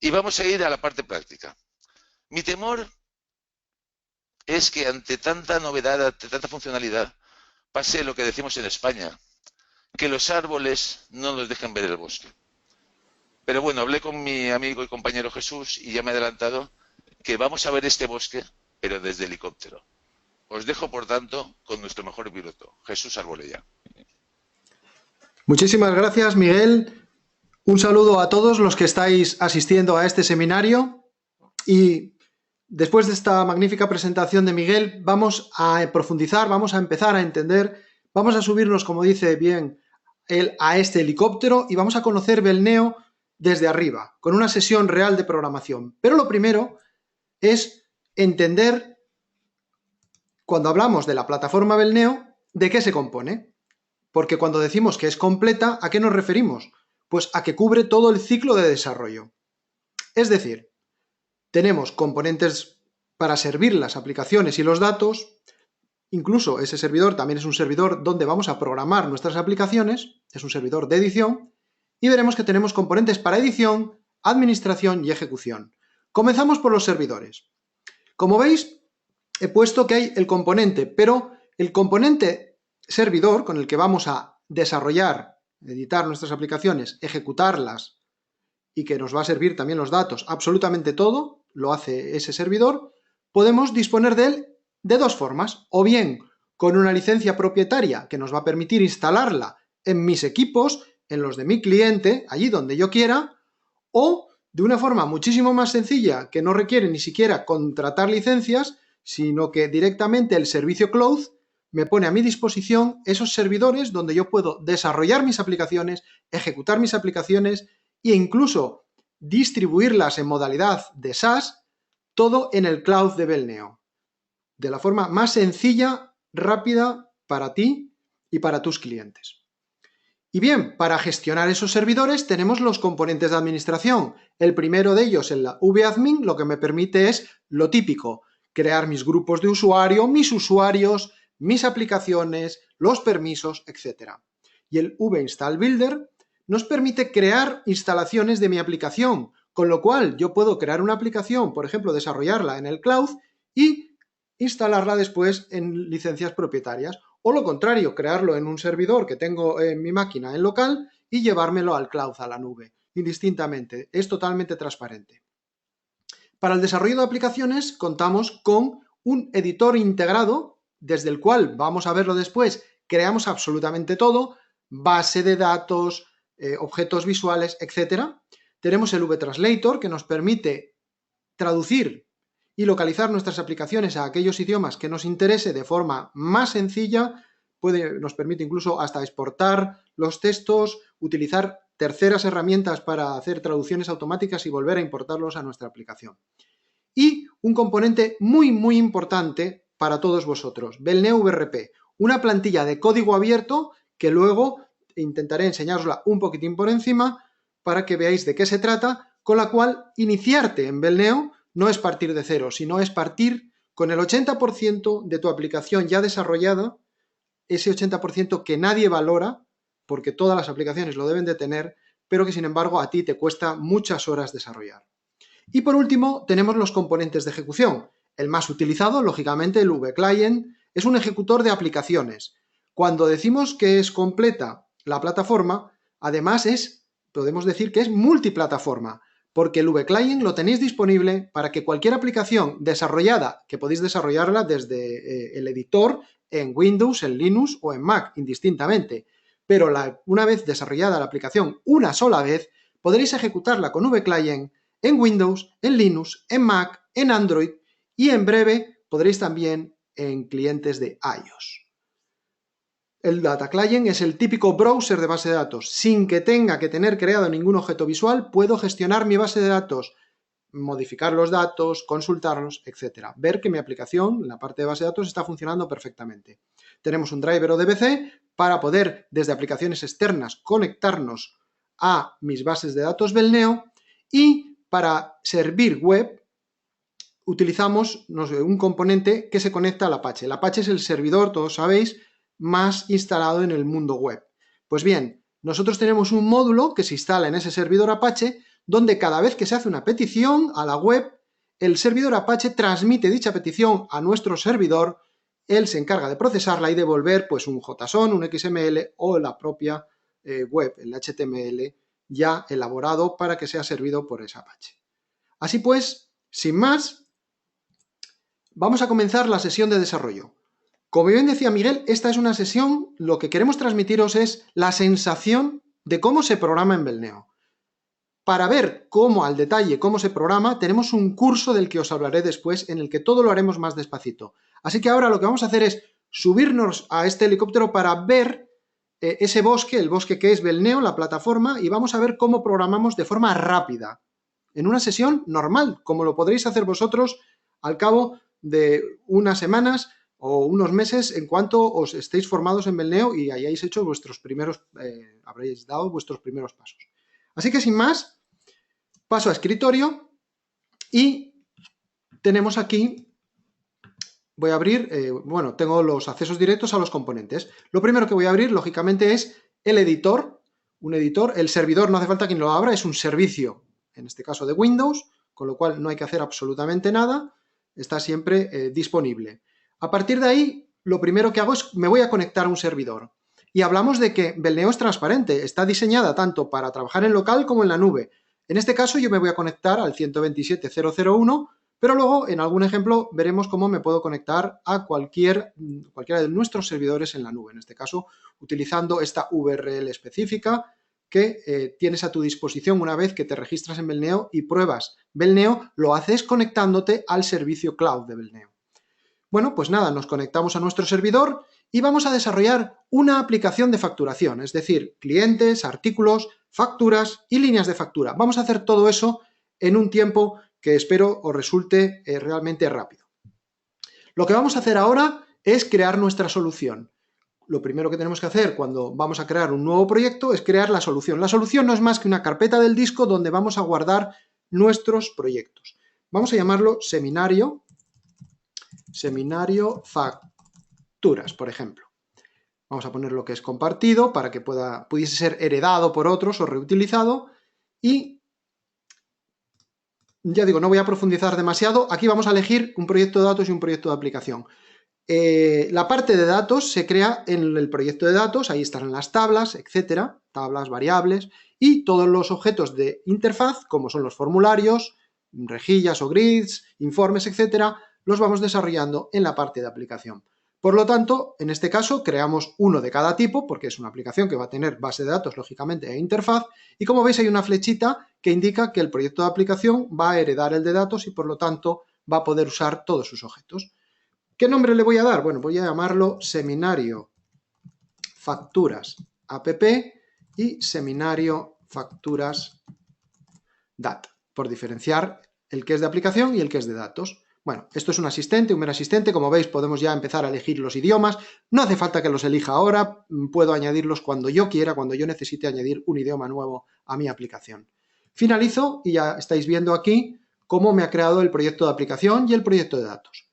Y vamos a ir a la parte práctica. Mi temor es que ante tanta novedad, ante tanta funcionalidad, pase lo que decimos en España, que los árboles no nos dejen ver el bosque. Pero bueno, hablé con mi amigo y compañero Jesús y ya me ha adelantado que vamos a ver este bosque, pero desde helicóptero. Os dejo, por tanto, con nuestro mejor piloto, Jesús Arbolella. Muchísimas gracias, Miguel. Un saludo a todos los que estáis asistiendo a este seminario y después de esta magnífica presentación de Miguel vamos a profundizar, vamos a empezar a entender, vamos a subirnos, como dice bien él, a este helicóptero y vamos a conocer Belneo desde arriba, con una sesión real de programación. Pero lo primero es entender, cuando hablamos de la plataforma Belneo, de qué se compone. Porque cuando decimos que es completa, ¿a qué nos referimos? Pues a que cubre todo el ciclo de desarrollo. Es decir, tenemos componentes para servir las aplicaciones y los datos, incluso ese servidor también es un servidor donde vamos a programar nuestras aplicaciones, es un servidor de edición, y veremos que tenemos componentes para edición, administración y ejecución. Comenzamos por los servidores. Como veis, he puesto que hay el componente, pero el componente servidor con el que vamos a desarrollar, editar nuestras aplicaciones, ejecutarlas y que nos va a servir también los datos, absolutamente todo lo hace ese servidor, podemos disponer de él de dos formas, o bien con una licencia propietaria que nos va a permitir instalarla en mis equipos, en los de mi cliente, allí donde yo quiera, o de una forma muchísimo más sencilla que no requiere ni siquiera contratar licencias, sino que directamente el servicio cloud me pone a mi disposición esos servidores donde yo puedo desarrollar mis aplicaciones, ejecutar mis aplicaciones e incluso distribuirlas en modalidad de SaaS, todo en el cloud de Belneo, de la forma más sencilla, rápida para ti y para tus clientes. Y bien, para gestionar esos servidores tenemos los componentes de administración. El primero de ellos, el vadmin, lo que me permite es lo típico, crear mis grupos de usuario, mis usuarios, mis aplicaciones, los permisos, etc. Y el vinstall builder nos permite crear instalaciones de mi aplicación, con lo cual yo puedo crear una aplicación, por ejemplo, desarrollarla en el cloud y instalarla después en licencias propietarias. O lo contrario, crearlo en un servidor que tengo en mi máquina en local y llevármelo al cloud, a la nube, indistintamente. Es totalmente transparente. Para el desarrollo de aplicaciones contamos con un editor integrado, desde el cual, vamos a verlo después, creamos absolutamente todo, base de datos, objetos visuales, etc. Tenemos el vTranslator, que nos permite traducir y localizar nuestras aplicaciones a aquellos idiomas que nos interese de forma más sencilla, nos permite incluso hasta exportar los textos, utilizar terceras herramientas para hacer traducciones automáticas y volver a importarlos a nuestra aplicación. Y un componente muy, muy importante para todos vosotros, Belneo VRP, una plantilla de código abierto que luego intentaré enseñárosla un poquitín por encima para que veáis de qué se trata, con la cual iniciarte en Belneo no es partir de cero, sino es partir con el 80% de tu aplicación ya desarrollada, ese 80% que nadie valora, porque todas las aplicaciones lo deben de tener, pero que sin embargo a ti te cuesta muchas horas desarrollar. Y por último tenemos los componentes de ejecución. El más utilizado, lógicamente, el vClient, es un ejecutor de aplicaciones. Cuando decimos que es completa la plataforma, además podemos decir que es multiplataforma, porque el vClient lo tenéis disponible para que cualquier aplicación desarrollada, que podéis desarrollarla desde el editor en Windows, en Linux o en Mac, indistintamente. Pero una vez desarrollada la aplicación una sola vez, podréis ejecutarla con vClient en Windows, en Linux, en Mac, en Android y en breve podréis también en clientes de iOS. El Data Client es el típico browser de base de datos. Sin que tenga que tener creado ningún objeto visual, puedo gestionar mi base de datos, modificar los datos, consultarlos, etc. Ver que mi aplicación, en la parte de base de datos, está funcionando perfectamente. Tenemos un driver ODBC para poder, desde aplicaciones externas, conectarnos a mis bases de datos Belneo y para servir web utilizamos un componente que se conecta al Apache. El Apache es el servidor, todos sabéis, más instalado en el mundo web. Pues bien, nosotros tenemos un módulo que se instala en ese servidor Apache donde cada vez que se hace una petición a la web, el servidor Apache transmite dicha petición a nuestro servidor, él se encarga de procesarla y devolver pues un JSON, un XML o la propia web, el HTML ya elaborado para que sea servido por ese Apache. Así pues, sin más, vamos a comenzar la sesión de desarrollo. Como bien decía Miguel, esta es una sesión, lo que queremos transmitiros es la sensación de cómo se programa en Belneo. Para ver cómo al detalle, cómo se programa, tenemos un curso del que os hablaré después, en el que todo lo haremos más despacito. Así que ahora lo que vamos a hacer es subirnos a este helicóptero para ver ese bosque, el bosque que es Belneo, la plataforma, y vamos a ver cómo programamos de forma rápida, en una sesión normal, como lo podréis hacer vosotros al cabo de unas semanas o unos meses en cuanto os estéis formados en Belneo y hayáis hecho vuestros primeros, habréis dado vuestros primeros pasos. Así que sin más, paso a escritorio y tenemos aquí, voy a abrir, bueno, tengo los accesos directos a los componentes. Lo primero que voy a abrir, lógicamente, es el editor, un editor, el servidor no hace falta que lo abra, es un servicio, en este caso de Windows, con lo cual no hay que hacer absolutamente nada, está siempre disponible. A partir de ahí, lo primero que hago es, me voy a conectar a un servidor. Y hablamos de que Belneo es transparente, está diseñada tanto para trabajar en local como en la nube. En este caso yo me voy a conectar al 127.0.0.1, pero luego en algún ejemplo veremos cómo me puedo conectar a cualquiera de nuestros servidores en la nube, en este caso utilizando esta URL específica que tienes a tu disposición una vez que te registras en Belneo y pruebas Belneo, lo haces conectándote al servicio cloud de Belneo. Bueno, pues nada, nos conectamos a nuestro servidor y vamos a desarrollar una aplicación de facturación, es decir, clientes, artículos, facturas y líneas de factura. Vamos a hacer todo eso en un tiempo que espero os resulte realmente rápido. Lo que vamos a hacer ahora es crear nuestra solución. Lo primero que tenemos que hacer cuando vamos a crear un nuevo proyecto es crear la solución. La solución no es más que una carpeta del disco donde vamos a guardar nuestros proyectos. Vamos a llamarlo seminario facturas, por ejemplo. Vamos a poner lo que es compartido para que pudiese ser heredado por otros o reutilizado. Y ya digo, no voy a profundizar demasiado. Aquí vamos a elegir un proyecto de datos y un proyecto de aplicación. La parte de datos se crea en el proyecto de datos, ahí estarán las tablas, etcétera, tablas, variables, y todos los objetos de interfaz, como son los formularios, rejillas o grids, informes, etcétera, los vamos desarrollando en la parte de aplicación. Por lo tanto, en este caso, creamos uno de cada tipo, porque es una aplicación que va a tener base de datos, lógicamente, e interfaz, y como veis hay una flechita que indica que el proyecto de aplicación va a heredar el de datos y, por lo tanto, va a poder usar todos sus objetos. ¿Qué nombre le voy a dar? Bueno, voy a llamarlo seminario facturas app y seminario facturas dat, por diferenciar el que es de aplicación y el que es de datos. Bueno, esto es un asistente, un mero asistente. Como veis, podemos ya empezar a elegir los idiomas. No hace falta que los elija ahora. Puedo añadirlos cuando yo quiera, cuando yo necesite añadir un idioma nuevo a mi aplicación. Finalizo y ya estáis viendo aquí cómo me ha creado el proyecto de aplicación y el proyecto de datos.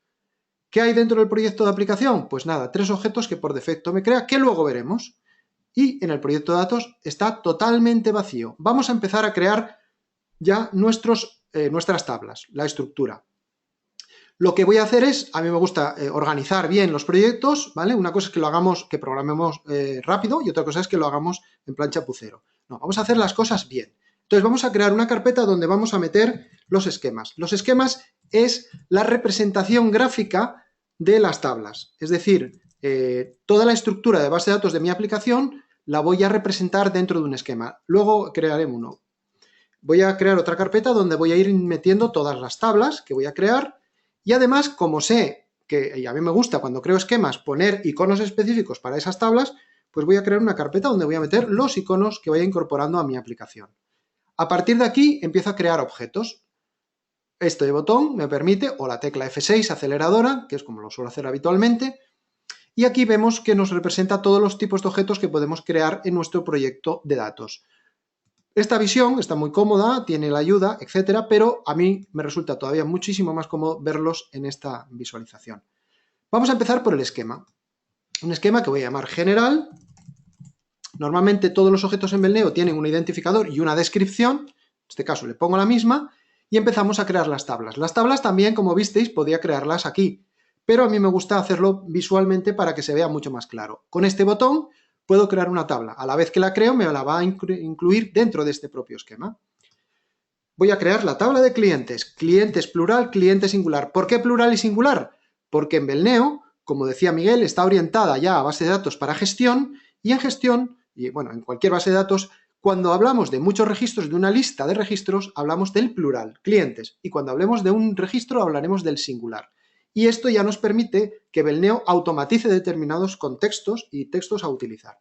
¿Qué hay dentro del proyecto de aplicación? Pues nada, 3 objetos que por defecto me crea, que luego veremos. Y en el proyecto de datos está totalmente vacío. Vamos a empezar a crear ya nuestras tablas, la estructura. Lo que voy a hacer es, a mí me gusta organizar bien los proyectos, ¿vale? Una cosa es que lo hagamos, que programemos rápido y otra cosa es que lo hagamos en plan chapucero. No, vamos a hacer las cosas bien. Entonces vamos a crear una carpeta donde vamos a meter los esquemas. Los esquemas es la representación gráfica de las tablas. Es decir, toda la estructura de base de datos de mi aplicación la voy a representar dentro de un esquema. Luego crearé uno. Voy a crear otra carpeta donde voy a ir metiendo todas las tablas que voy a crear. Y además, como sé que a mí me gusta cuando creo esquemas poner iconos específicos para esas tablas, pues voy a crear una carpeta donde voy a meter los iconos que vaya incorporando a mi aplicación. A partir de aquí empiezo a crear objetos. Este botón me permite, o la tecla F6 aceleradora, que es como lo suelo hacer habitualmente, y aquí vemos que nos representa todos los tipos de objetos que podemos crear en nuestro proyecto de datos. Esta visión está muy cómoda, tiene la ayuda, etcétera, pero a mí me resulta todavía muchísimo más cómodo verlos en esta visualización. Vamos a empezar por el esquema. Un esquema que voy a llamar general. Normalmente todos los objetos en Belneo tienen un identificador y una descripción. este caso le pongo la misma y empezamos a crear las tablas. Las tablas también, como visteis, podía crearlas aquí, pero a mí me gusta hacerlo visualmente para que se vea mucho más claro. Con este botón puedo crear una tabla. A la vez que la creo, me la va a incluir dentro de este propio esquema. Voy a crear la tabla de clientes. Clientes plural, cliente singular. ¿Por qué plural y singular? Porque en Belneo, como decía Miguel, está orientada ya a base de datos para gestión, y en gestión, y bueno, en cualquier base de datos, cuando hablamos de muchos registros, de una lista de registros, hablamos del plural, clientes, y cuando hablemos de un registro hablaremos del singular. Y esto ya nos permite que Belneo automatice determinados contextos y textos a utilizar.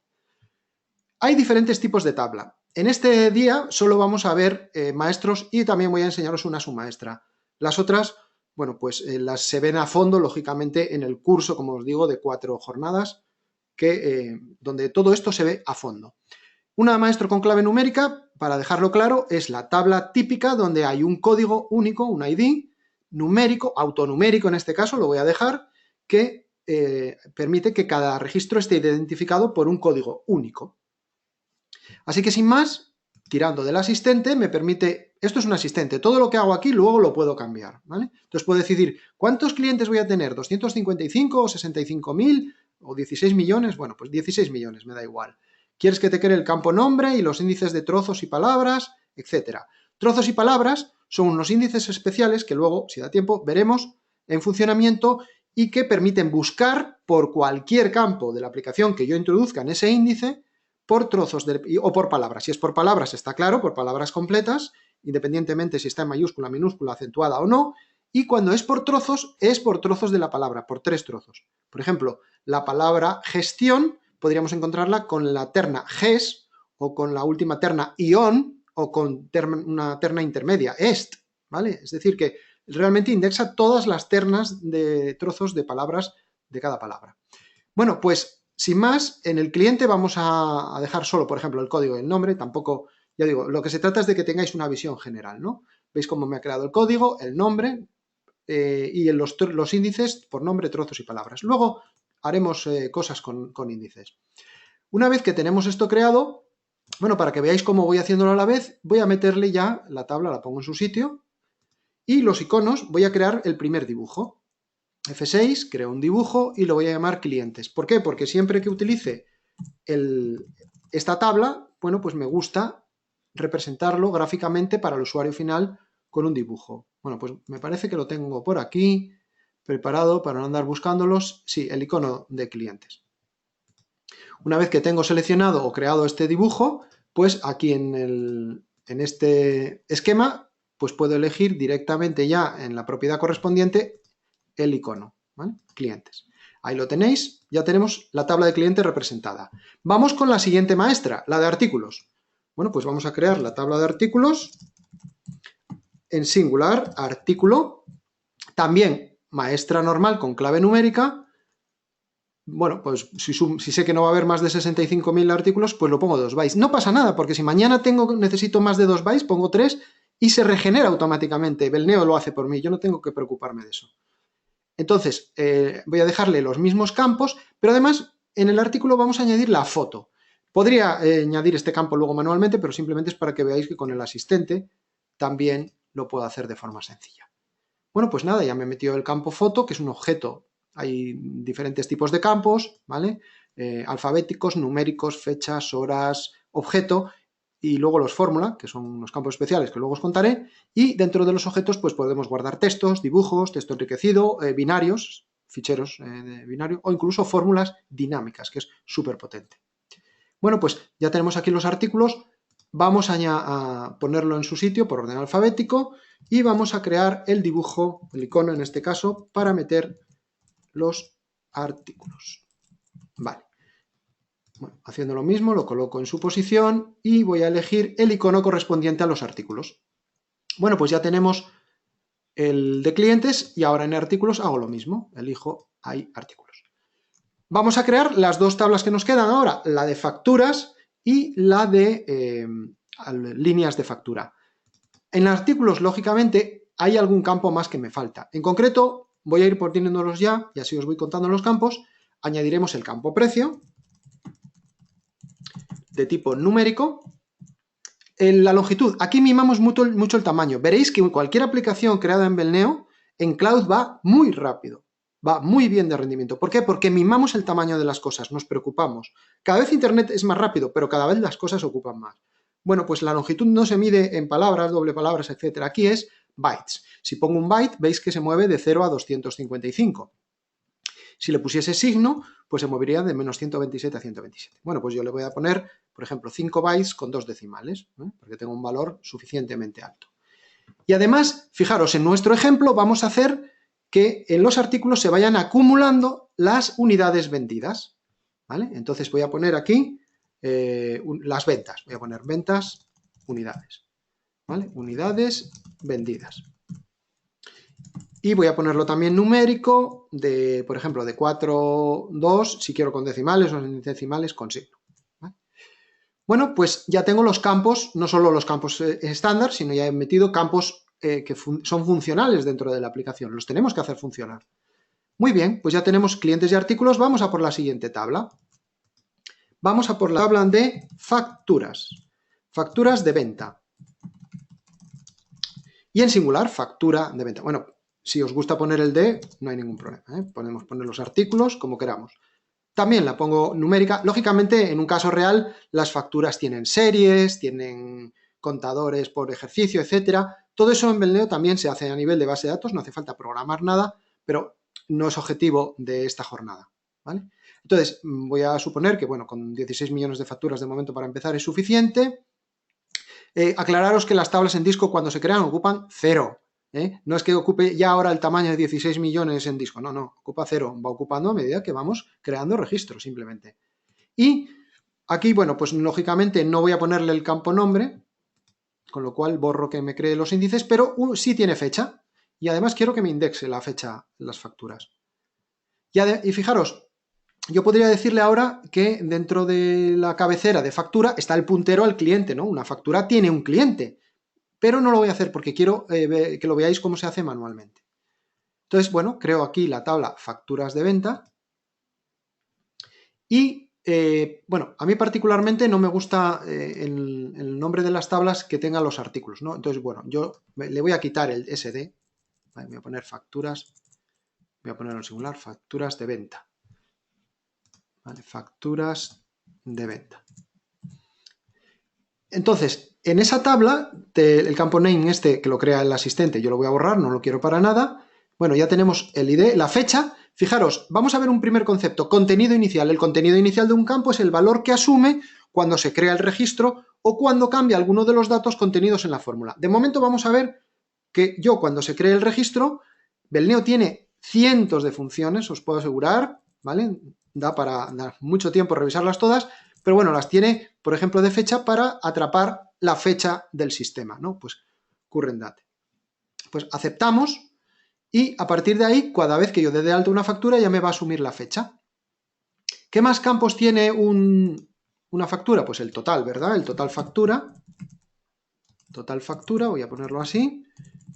Hay diferentes tipos de tabla. En este día solo vamos a ver maestros y también voy a enseñaros una submaestra. Las otras, bueno, pues las se ven a fondo, lógicamente, en el curso, como os digo, de 4 jornadas, donde todo esto se ve a fondo. Una maestro con clave numérica, para dejarlo claro, es la tabla típica donde hay un código único, un ID, numérico, autonumérico en este caso, lo voy a dejar, que permite que cada registro esté identificado por un código único. Así que sin más, tirando del asistente, me permite, esto es un asistente, todo lo que hago aquí luego lo puedo cambiar, ¿vale? Entonces puedo decidir, ¿cuántos clientes voy a tener? ¿255 o 65.000 o 16 millones? Bueno, pues 16 millones, me da igual. ¿Quieres que te cree el campo nombre y los índices de trozos y palabras, etcétera? Trozos y palabras son unos índices especiales que luego, si da tiempo, veremos en funcionamiento y que permiten buscar por cualquier campo de la aplicación que yo introduzca en ese índice por trozos o por palabras. Si es por palabras, está claro, por palabras completas, independientemente si está en mayúscula, minúscula, acentuada o no, y cuando es por trozos de la palabra, por 3 trozos. Por ejemplo, la palabra gestión podríamos encontrarla con la terna ges o con la última terna ion o con una terna intermedia, est, ¿vale? Es decir, que realmente indexa todas las ternas de trozos de palabras de cada palabra. Bueno, pues sin más, en el cliente vamos a dejar solo, por ejemplo, el código y el nombre, tampoco, ya digo, lo que se trata es de que tengáis una visión general, ¿no? Veis cómo me ha creado el código, el nombre y los índices por nombre, trozos y palabras. Luego haremos cosas con índices. Una vez que tenemos esto creado, bueno, para que veáis cómo voy haciéndolo a la vez, voy a meterle ya la tabla, la pongo en su sitio, y los iconos voy a crear el primer dibujo. F6, creo un dibujo y lo voy a llamar clientes. ¿Por qué? Porque siempre que utilice esta tabla, bueno, pues me gusta representarlo gráficamente para el usuario final con un dibujo. Bueno, pues me parece que lo tengo por aquí, preparado para no andar buscándolos. Sí, el icono de clientes. Una vez que tengo seleccionado o creado este dibujo, pues aquí en este esquema, pues puedo elegir directamente ya en la propiedad correspondiente el icono, ¿vale? Clientes. Ahí lo tenéis, ya tenemos la tabla de clientes representada. Vamos con la siguiente maestra, la de artículos. Bueno, pues vamos a crear la tabla de artículos en singular, artículo, también maestra normal con clave numérica. Bueno, pues si sé que no va a haber más de 65.000 artículos, pues lo pongo 2 bytes. No pasa nada, porque si mañana necesito más de 2 bytes, pongo 3 y se regenera automáticamente. Belneo lo hace por mí, yo no tengo que preocuparme de eso. Entonces, voy a dejarle los mismos campos, pero además en el artículo vamos a añadir la foto. Podría añadir este campo luego manualmente, pero simplemente es para que veáis que con el asistente también lo puedo hacer de forma sencilla. Bueno, pues nada, ya me he metido el campo foto, que es un objeto. Hay diferentes tipos de campos, ¿vale? Alfabéticos, numéricos, fechas, horas, objeto, y luego los fórmula, que son unos campos especiales que luego os contaré, y dentro de los objetos pues podemos guardar textos, dibujos, texto enriquecido, binarios, ficheros de binario, o incluso fórmulas dinámicas, que es súper potente. Bueno, pues ya tenemos aquí los artículos, vamos a ponerlo en su sitio por orden alfabético y vamos a crear el dibujo, el icono en este caso, para meter los artículos. Vale. Bueno, haciendo lo mismo, lo coloco en su posición y voy a elegir el icono correspondiente a los artículos. Bueno, pues ya tenemos el de clientes y ahora en artículos hago lo mismo. Elijo ahí artículos. Vamos a crear las dos tablas que nos quedan ahora, la de facturas y la de líneas de factura. En artículos, lógicamente, hay algún campo más que me falta. En concreto, voy a ir poniéndolos ya y así os voy contando los campos. Añadiremos el campo precio de tipo numérico, La longitud, aquí mimamos mucho el tamaño. Veréis que cualquier aplicación creada en Belneo, en Cloud va muy rápido, va muy bien de rendimiento. ¿Por qué? Porque mimamos el tamaño de las cosas, nos preocupamos. Cada vez Internet es más rápido, pero cada vez las cosas ocupan más. Bueno, pues la longitud no se mide en palabras, doble palabras, etc. Aquí es bytes. Si pongo un byte, veis que se mueve de 0 a 255. Si le pusiese signo, pues se movería de menos 127 a 127. Bueno, pues yo le voy a poner, por ejemplo, 5 bytes con 2 decimales, porque tengo un valor suficientemente alto. Y además, fijaros, en nuestro ejemplo vamos a hacer que en los artículos se vayan acumulando las unidades vendidas, ¿vale? Entonces voy a poner aquí las ventas. Voy a poner ventas, unidades, ¿vale? Unidades vendidas. Y voy a ponerlo también numérico, por ejemplo, de 4, 2, si quiero con decimales o sin decimales, con signo. ¿Vale? Bueno, pues ya tengo los campos, no solo los campos estándar, sino ya he metido campos que son funcionales dentro de la aplicación. Los tenemos que hacer funcionar. Muy bien, pues ya tenemos clientes y artículos. Vamos a por la siguiente tabla. Vamos a por la tabla de facturas. Facturas de venta. Y en singular, factura de venta. Bueno, si os gusta poner el de, no hay ningún problema. Podemos poner los artículos como queramos. También la pongo numérica. Lógicamente, en un caso real, las facturas tienen series, tienen contadores por ejercicio, etcétera. Todo eso en Belneo también se hace a nivel de base de datos, no hace falta programar nada, pero no es objetivo de esta jornada, ¿vale? Entonces, voy a suponer que, bueno, con 16 millones de facturas de momento para empezar es suficiente. Aclararos que las tablas en disco cuando se crean ocupan 0. No es que ocupe ya ahora el tamaño de 16 millones en disco, no, ocupa 0, va ocupando a medida que vamos creando registros simplemente. Y aquí, bueno, pues lógicamente no voy a ponerle el campo nombre, con lo cual borro que me cree los índices, pero sí tiene fecha, y además quiero que me indexe la fecha de las facturas. Y fijaros, yo podría decirle ahora que dentro de la cabecera de factura está el puntero al cliente, ¿no? Una factura tiene un cliente, pero no lo voy a hacer porque quiero que lo veáis cómo se hace manualmente. Entonces, bueno, creo aquí la tabla facturas de venta y, bueno, a mí particularmente no me gusta el nombre de las tablas que tengan los artículos, ¿no? Entonces, bueno, yo le voy a quitar el SD, ¿vale? Voy a poner facturas, voy a poner en singular, facturas de venta, ¿vale? Facturas de venta. Entonces, en esa tabla, el campo name este que lo crea el asistente, yo lo voy a borrar, no lo quiero para nada. Bueno, ya tenemos el ID, la fecha. Fijaros, vamos a ver un primer concepto, contenido inicial. El contenido inicial de un campo es el valor que asume cuando se crea el registro o cuando cambia alguno de los datos contenidos en la fórmula. De momento vamos a ver que yo cuando se cree el registro, Belneo tiene cientos de funciones, os puedo asegurar, ¿vale? Da para dar mucho tiempo revisarlas todas, pero bueno, las tiene, por ejemplo, de fecha para atrapar la fecha del sistema, ¿no? Pues current date. Pues aceptamos y a partir de ahí, cada vez que yo dé de alta una factura, ya me va a asumir la fecha. ¿Qué más campos tiene una factura? Pues el total, ¿verdad? El total factura, voy a ponerlo así,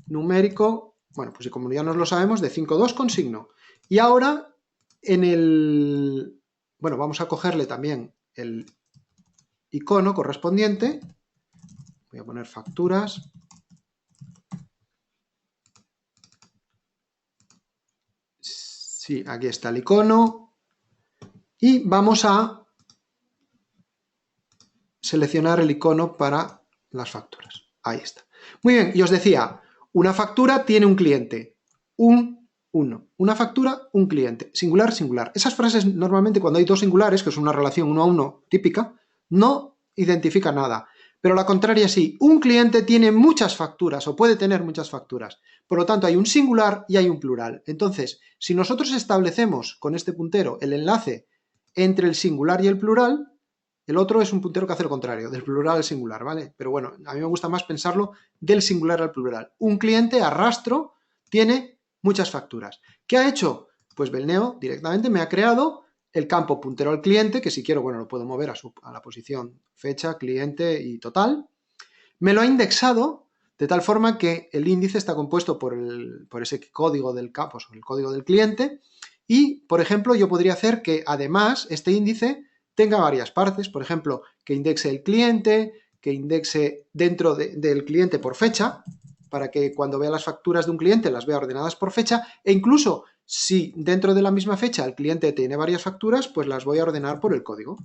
numérico, bueno, pues como ya nos lo sabemos, de 5.2 con signo. Y ahora, bueno, vamos a cogerle también el icono correspondiente, voy a poner facturas, sí, aquí está el icono, y vamos a seleccionar el icono para las facturas, ahí está. Muy bien, y os decía, una factura tiene un cliente, uno. Una factura, un cliente. Singular, singular. Esas frases normalmente cuando hay dos singulares, que es una relación 1 a 1 típica, no identifica nada. Pero la contraria sí. Un cliente tiene muchas facturas o puede tener muchas facturas. Por lo tanto, hay un singular y hay un plural. Entonces, si nosotros establecemos con este puntero el enlace entre el singular y el plural, el otro es un puntero que hace lo contrario, del plural al singular, ¿vale? Pero bueno, a mí me gusta más pensarlo del singular al plural. Un cliente a rastro tiene muchas facturas. ¿Qué ha hecho? Pues Belneo directamente me ha creado el campo puntero al cliente, que si quiero, bueno, lo puedo mover a la posición fecha, cliente y total. Me lo ha indexado de tal forma que el índice está compuesto por ese código del campo, el código del cliente. Y, por ejemplo, yo podría hacer que además este índice tenga varias partes, por ejemplo, que indexe el cliente, que indexe dentro del cliente por fecha, para que cuando vea las facturas de un cliente las vea ordenadas por fecha, e incluso si dentro de la misma fecha el cliente tiene varias facturas, pues las voy a ordenar por el código,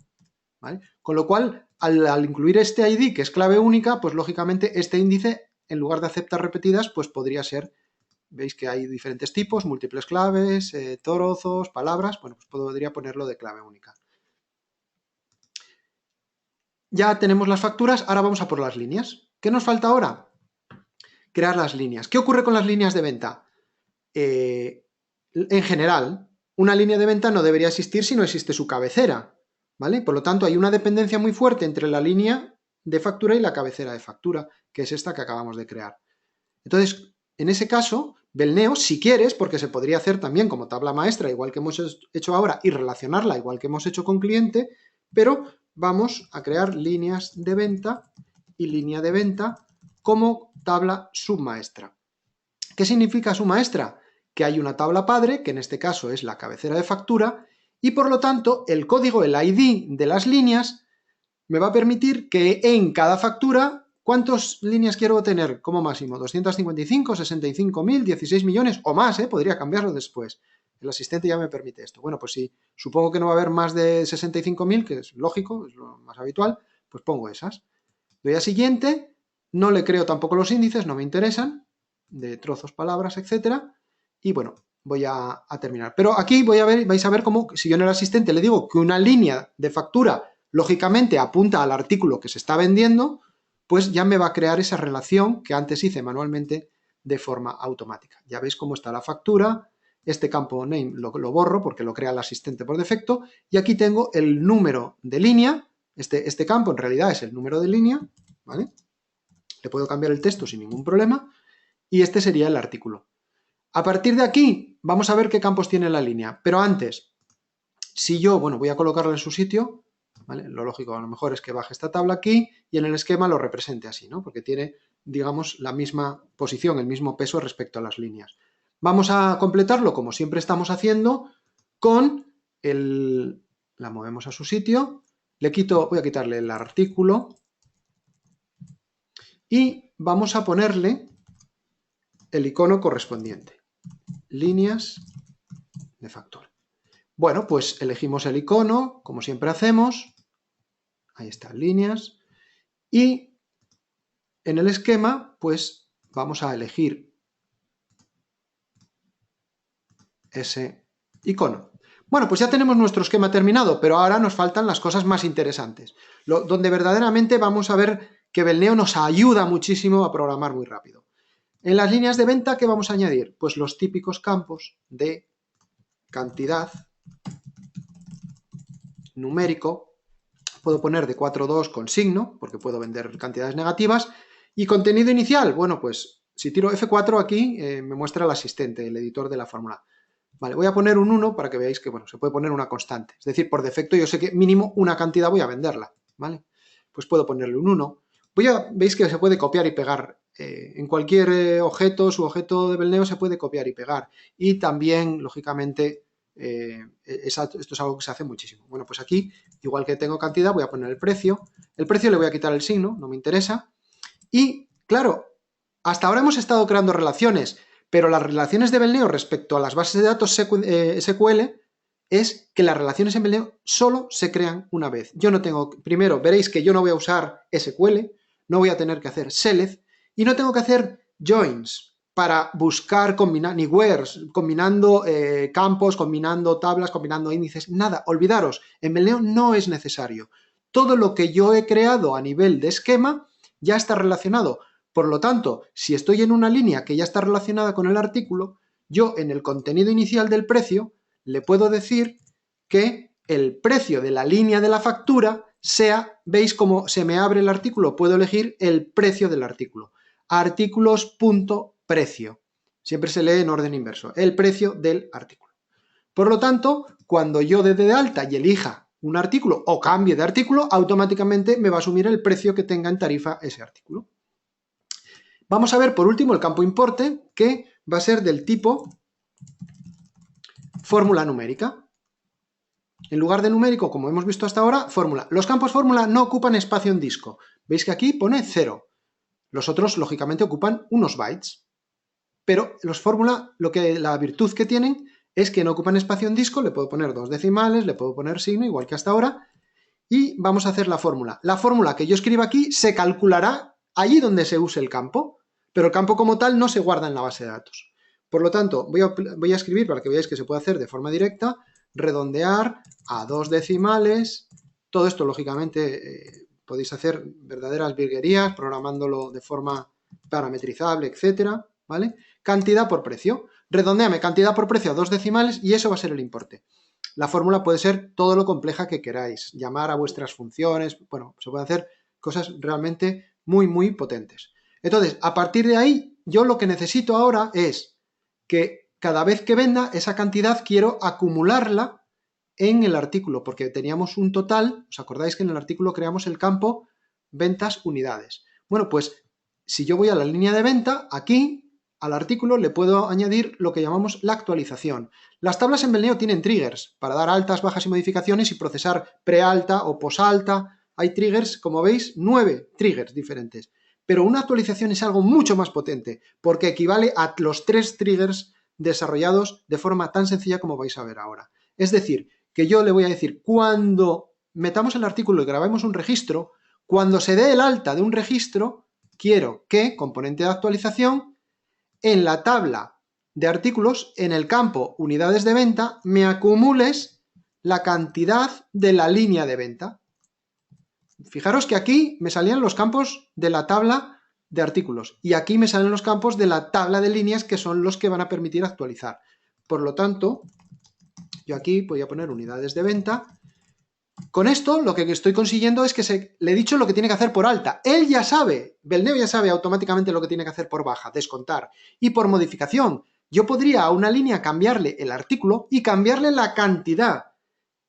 ¿vale? Con lo cual, al incluir este ID, que es clave única, pues lógicamente este índice, en lugar de aceptar repetidas, pues podría ser, veis que hay diferentes tipos, múltiples claves, trozos, palabras, bueno, pues podría ponerlo de clave única. Ya tenemos las facturas, ahora vamos a por las líneas. ¿Qué nos falta ahora? Crear las líneas. ¿Qué ocurre con las líneas de venta? En general, una línea de venta no debería existir si no existe su cabecera, ¿vale? Por lo tanto, hay una dependencia muy fuerte entre la línea de factura y la cabecera de factura, que es esta que acabamos de crear. Entonces, en ese caso, Belneo, si quieres, porque se podría hacer también como tabla maestra, igual que hemos hecho ahora, y relacionarla igual que hemos hecho con cliente, pero vamos a crear líneas de venta y línea de venta como tabla submaestra. ¿Qué significa submaestra? Que hay una tabla padre, que en este caso es la cabecera de factura, y por lo tanto el código, el ID de las líneas, me va a permitir que en cada factura, ¿cuántas líneas quiero tener como máximo? 255, 65.000, 16 millones o más, podría cambiarlo después. El asistente ya me permite esto. Bueno, pues si supongo que no va a haber más de 65.000, que es lógico, es lo más habitual, pues pongo esas. Doy a siguiente, no le creo tampoco los índices, no me interesan, de trozos, palabras, etcétera. Y bueno, voy a terminar. Pero aquí vais a ver cómo, si yo en el asistente le digo que una línea de factura lógicamente apunta al artículo que se está vendiendo, pues ya me va a crear esa relación que antes hice manualmente de forma automática. Ya veis cómo está la factura, este campo name lo borro porque lo crea el asistente por defecto, y aquí tengo el número de línea, este campo en realidad es el número de línea, ¿vale? Le puedo cambiar el texto sin ningún problema, y este sería el artículo. A partir de aquí, vamos a ver qué campos tiene la línea, pero antes, si yo, bueno, voy a colocarlo en su sitio, ¿vale? Lo lógico a lo mejor es que baje esta tabla aquí y en el esquema lo represente así, ¿no? Porque tiene, digamos, la misma posición, el mismo peso respecto a las líneas. Vamos a completarlo como siempre estamos haciendo con la movemos a su sitio, voy a quitarle el artículo y vamos a ponerle el icono correspondiente, líneas de factura. Bueno, pues elegimos el icono, como siempre hacemos, ahí están líneas, y en el esquema, pues vamos a elegir ese icono. Bueno, pues ya tenemos nuestro esquema terminado, pero ahora nos faltan las cosas más interesantes, donde verdaderamente vamos a ver que Belneo nos ayuda muchísimo a programar muy rápido. En las líneas de venta, ¿qué vamos a añadir? Pues los típicos campos de cantidad, numérico, puedo poner de 4.2 con signo, porque puedo vender cantidades negativas, y contenido inicial, bueno, pues si tiro F4 aquí, me muestra el asistente, el editor de la fórmula. Vale, voy a poner un 1 para que veáis que, bueno, se puede poner una constante. Es decir, por defecto yo sé que mínimo una cantidad voy a venderla, ¿vale? Pues puedo ponerle un 1. Veis que se puede copiar y pegar. En cualquier objeto, su objeto de Belneo se puede copiar y pegar. Y también, lógicamente, esto es algo que se hace muchísimo. Bueno, pues aquí, igual que tengo cantidad, voy a poner el precio. El precio le voy a quitar el signo, no me interesa. Y, claro, hasta ahora hemos estado creando relaciones, pero las relaciones de Belneo respecto a las bases de datos SQL es que las relaciones en Belneo solo se crean una vez. Yo no tengo, primero veréis que yo no voy a usar SQL, no voy a tener que hacer select y no tengo que hacer joins para buscar, combinar, ni wheres, combinando campos, combinando tablas, combinando índices, nada, olvidaros, en Belneo no es necesario. Todo lo que yo he creado a nivel de esquema ya está relacionado. Por lo tanto, si estoy en una línea que ya está relacionada con el artículo, yo en el contenido inicial del precio le puedo decir que el precio de la línea de la factura sea, veis cómo se me abre el artículo, puedo elegir el precio del artículo. Artículos.precio. Siempre se lee en orden inverso, el precio del artículo. Por lo tanto, cuando yo dé de alta y elija un artículo o cambie de artículo, automáticamente me va a asumir el precio que tenga en tarifa ese artículo. Vamos a ver por último el campo importe, que va a ser del tipo fórmula numérica. En lugar de numérico, como hemos visto hasta ahora, fórmula. Los campos fórmula no ocupan espacio en disco. Veis que aquí pone 0. Los otros, lógicamente, ocupan unos bytes. Pero los fórmula, la virtud que tienen es que no ocupan espacio en disco, le puedo poner 2 decimales, le puedo poner signo, igual que hasta ahora, y vamos a hacer la fórmula. La fórmula que yo escriba aquí se calculará allí donde se use el campo, pero el campo como tal no se guarda en la base de datos. Por lo tanto, voy a escribir, para que veáis que se puede hacer de forma directa, redondear a 2 decimales. Todo esto, lógicamente, podéis hacer verdaderas virguerías, programándolo de forma parametrizable, etcétera, ¿vale? Cantidad por precio. Redondeame cantidad por precio a 2 decimales y eso va a ser el importe. La fórmula puede ser todo lo compleja que queráis, llamar a vuestras funciones, bueno, se pueden hacer cosas realmente muy, muy potentes. Entonces, a partir de ahí, yo lo que necesito ahora es que cada vez que venda esa cantidad quiero acumularla en el artículo, porque teníamos un total, ¿os acordáis que en el artículo creamos el campo ventas unidades? Bueno, pues si yo voy a la línea de venta, aquí al artículo le puedo añadir lo que llamamos la actualización. Las tablas en Belneo tienen triggers para dar altas, bajas y modificaciones y procesar prealta o posalta. Hay triggers, como veis, 9 triggers diferentes. Pero una actualización es algo mucho más potente, porque equivale a los 3 triggers desarrollados de forma tan sencilla como vais a ver ahora. Es decir, que yo le voy a decir, cuando metamos el artículo y grabemos un registro, cuando se dé el alta de un registro, quiero que, componente de actualización, en la tabla de artículos, en el campo unidades de venta, me acumules la cantidad de la línea de venta. Fijaros que aquí me salían los campos de la tabla de artículos y aquí me salen los campos de la tabla de líneas que son los que van a permitir actualizar. Por lo tanto, yo aquí voy a poner unidades de venta. Con esto lo que estoy consiguiendo es que le he dicho lo que tiene que hacer por alta. Él ya sabe, Belneo ya sabe automáticamente lo que tiene que hacer por baja, descontar. Y por modificación, yo podría a una línea cambiarle el artículo y cambiarle la cantidad.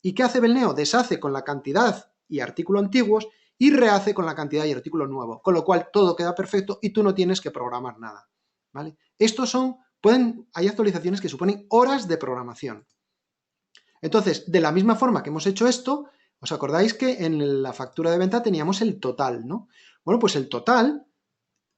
¿Y qué hace Belneo? Deshace con la cantidad y artículo antiguos y rehace con la cantidad y artículo nuevo. Con lo cual todo queda perfecto y tú no tienes que programar nada. ¿Vale? Estos hay actualizaciones que suponen horas de programación. Entonces, de la misma forma que hemos hecho esto, ¿os acordáis que en la factura de venta teníamos el total, ¿no? Bueno, pues el total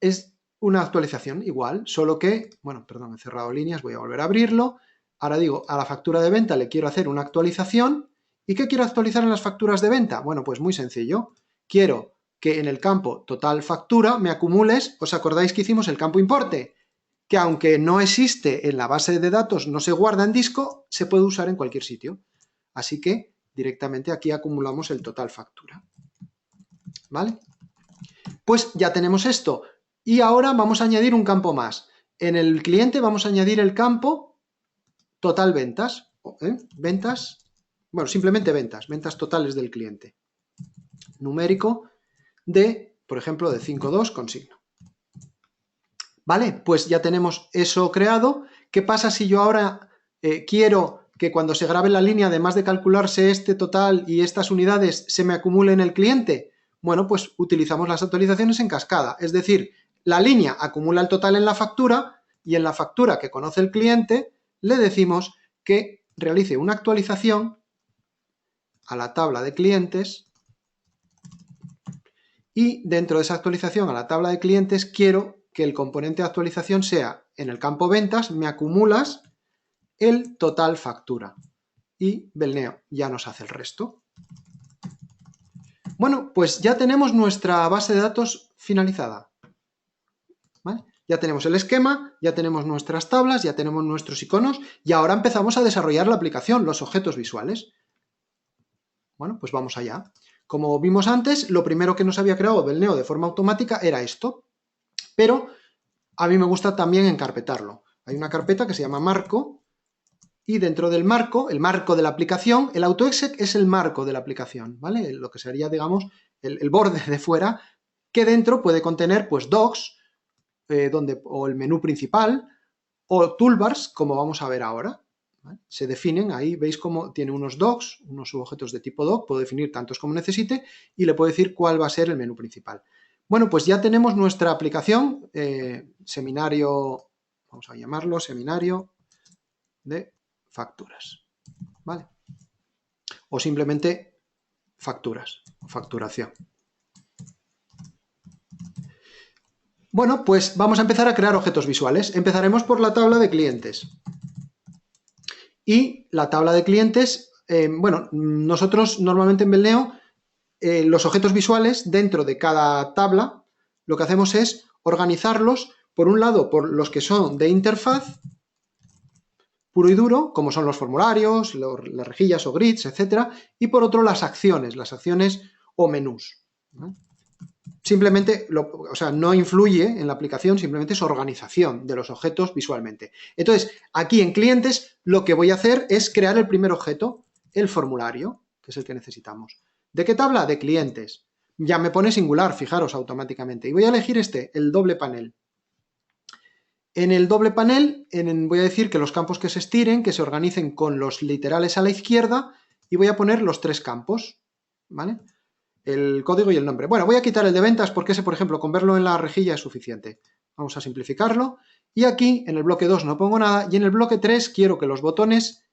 es una actualización igual, solo que, bueno, perdón, he cerrado líneas, voy a volver a abrirlo. Ahora digo, a la factura de venta le quiero hacer una actualización. ¿Y qué quiero actualizar en las facturas de venta? Bueno, pues muy sencillo. Quiero que en el campo total factura me acumules, ¿os acordáis que hicimos el campo importe? Que aunque no existe en la base de datos, no se guarda en disco, se puede usar en cualquier sitio. Así que directamente aquí acumulamos el total factura. ¿Vale? Pues ya tenemos esto. Y ahora vamos a añadir un campo más. En el cliente vamos a añadir el campo total ventas. Ventas, bueno, simplemente ventas totales del cliente. Numérico de, por ejemplo, de 5.2 con signo. Vale, pues ya tenemos eso creado. ¿Qué pasa si yo ahora quiero que cuando se grabe la línea, además de calcularse este total y estas unidades, se me acumule en el cliente? Bueno, pues utilizamos las actualizaciones en cascada. Es decir, la línea acumula el total en la factura y en la factura que conoce el cliente le decimos que realice una actualización a la tabla de clientes y dentro de esa actualización a la tabla de clientes quiero que el componente de actualización sea, en el campo ventas, me acumulas el total factura. Y Belneo ya nos hace el resto. Bueno, pues ya tenemos nuestra base de datos finalizada. ¿Vale? Ya tenemos el esquema, ya tenemos nuestras tablas, ya tenemos nuestros iconos y ahora empezamos a desarrollar la aplicación, los objetos visuales. Bueno, pues vamos allá. Como vimos antes, lo primero que nos había creado Belneo de forma automática era esto. Pero a mí me gusta también encarpetarlo. Hay una carpeta que se llama marco y dentro del marco, el marco de la aplicación, el AutoExec es el marco de la aplicación, ¿vale? Lo que sería, digamos, el borde de fuera, que dentro puede contener, pues, docs, o el menú principal, o toolbars, como vamos a ver ahora. ¿Vale? Se definen, ahí veis cómo tiene unos docs, unos subobjetos de tipo doc, puedo definir tantos como necesite y le puedo decir cuál va a ser el menú principal. Bueno, pues ya tenemos nuestra aplicación, seminario, vamos a llamarlo seminario de facturas, ¿vale? O simplemente facturas, facturación. Bueno, pues vamos a empezar a crear objetos visuales. Empezaremos por la tabla de clientes. Y la tabla de clientes, bueno, nosotros normalmente en Belneo, los objetos visuales dentro de cada tabla, lo que hacemos es organizarlos, por un lado, por los que son de interfaz, puro y duro, como son los formularios, las rejillas o grids, etcétera, y por otro las acciones o menús, ¿no? Simplemente, o sea, no influye en la aplicación, simplemente es organización de los objetos visualmente. Entonces, aquí en clientes, lo que voy a hacer es crear el primer objeto, el formulario, que es el que necesitamos. ¿De qué tabla? De clientes. Ya me pone singular, fijaros, automáticamente. Y voy a elegir el doble panel. En el doble panel voy a decir que los campos que se estiren, que se organicen con los literales a la izquierda, y voy a poner los 3 campos, ¿vale? El código y el nombre. Bueno, voy a quitar el de ventas porque ese, por ejemplo, con verlo en la rejilla es suficiente. Vamos a simplificarlo. Y aquí, en el bloque 2 no pongo nada, y en el bloque 3 quiero que los botones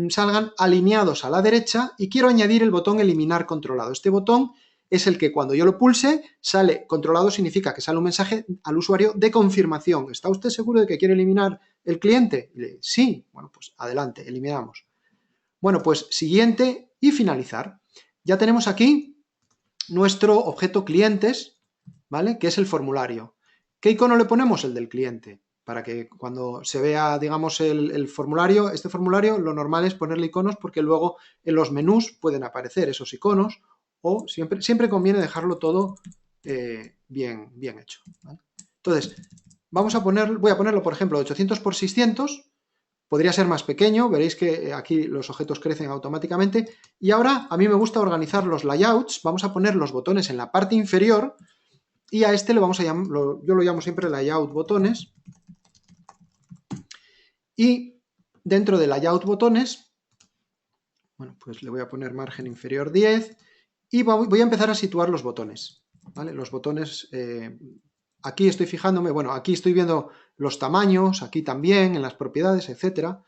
salgan alineados a la derecha y quiero añadir el botón eliminar controlado. Este botón es el que cuando yo lo pulse sale controlado, significa que sale un mensaje al usuario de confirmación. ¿Está usted seguro de que quiere eliminar el cliente? Sí. Bueno, pues adelante, eliminamos. Bueno, pues siguiente y finalizar. Ya tenemos aquí nuestro objeto clientes, ¿vale? Que es el formulario. ¿Qué icono le ponemos? El del cliente. Para que cuando se vea, digamos, el formulario, este formulario, lo normal es ponerle iconos porque luego en los menús pueden aparecer esos iconos o siempre conviene dejarlo todo bien hecho, ¿vale? Entonces, voy a ponerlo, por ejemplo, 800 por 600. Podría ser más pequeño, veréis que aquí los objetos crecen automáticamente. Y ahora a mí me gusta organizar los layouts. Vamos a poner los botones en la parte inferior y a este le vamos a llamar, yo lo llamo siempre layout botones. Y dentro de layout botones, bueno, pues le voy a poner margen inferior 10 y voy a empezar a situar los botones, ¿vale? Los botones, aquí estoy fijándome, bueno, aquí estoy viendo los tamaños, aquí también, en las propiedades, etcétera.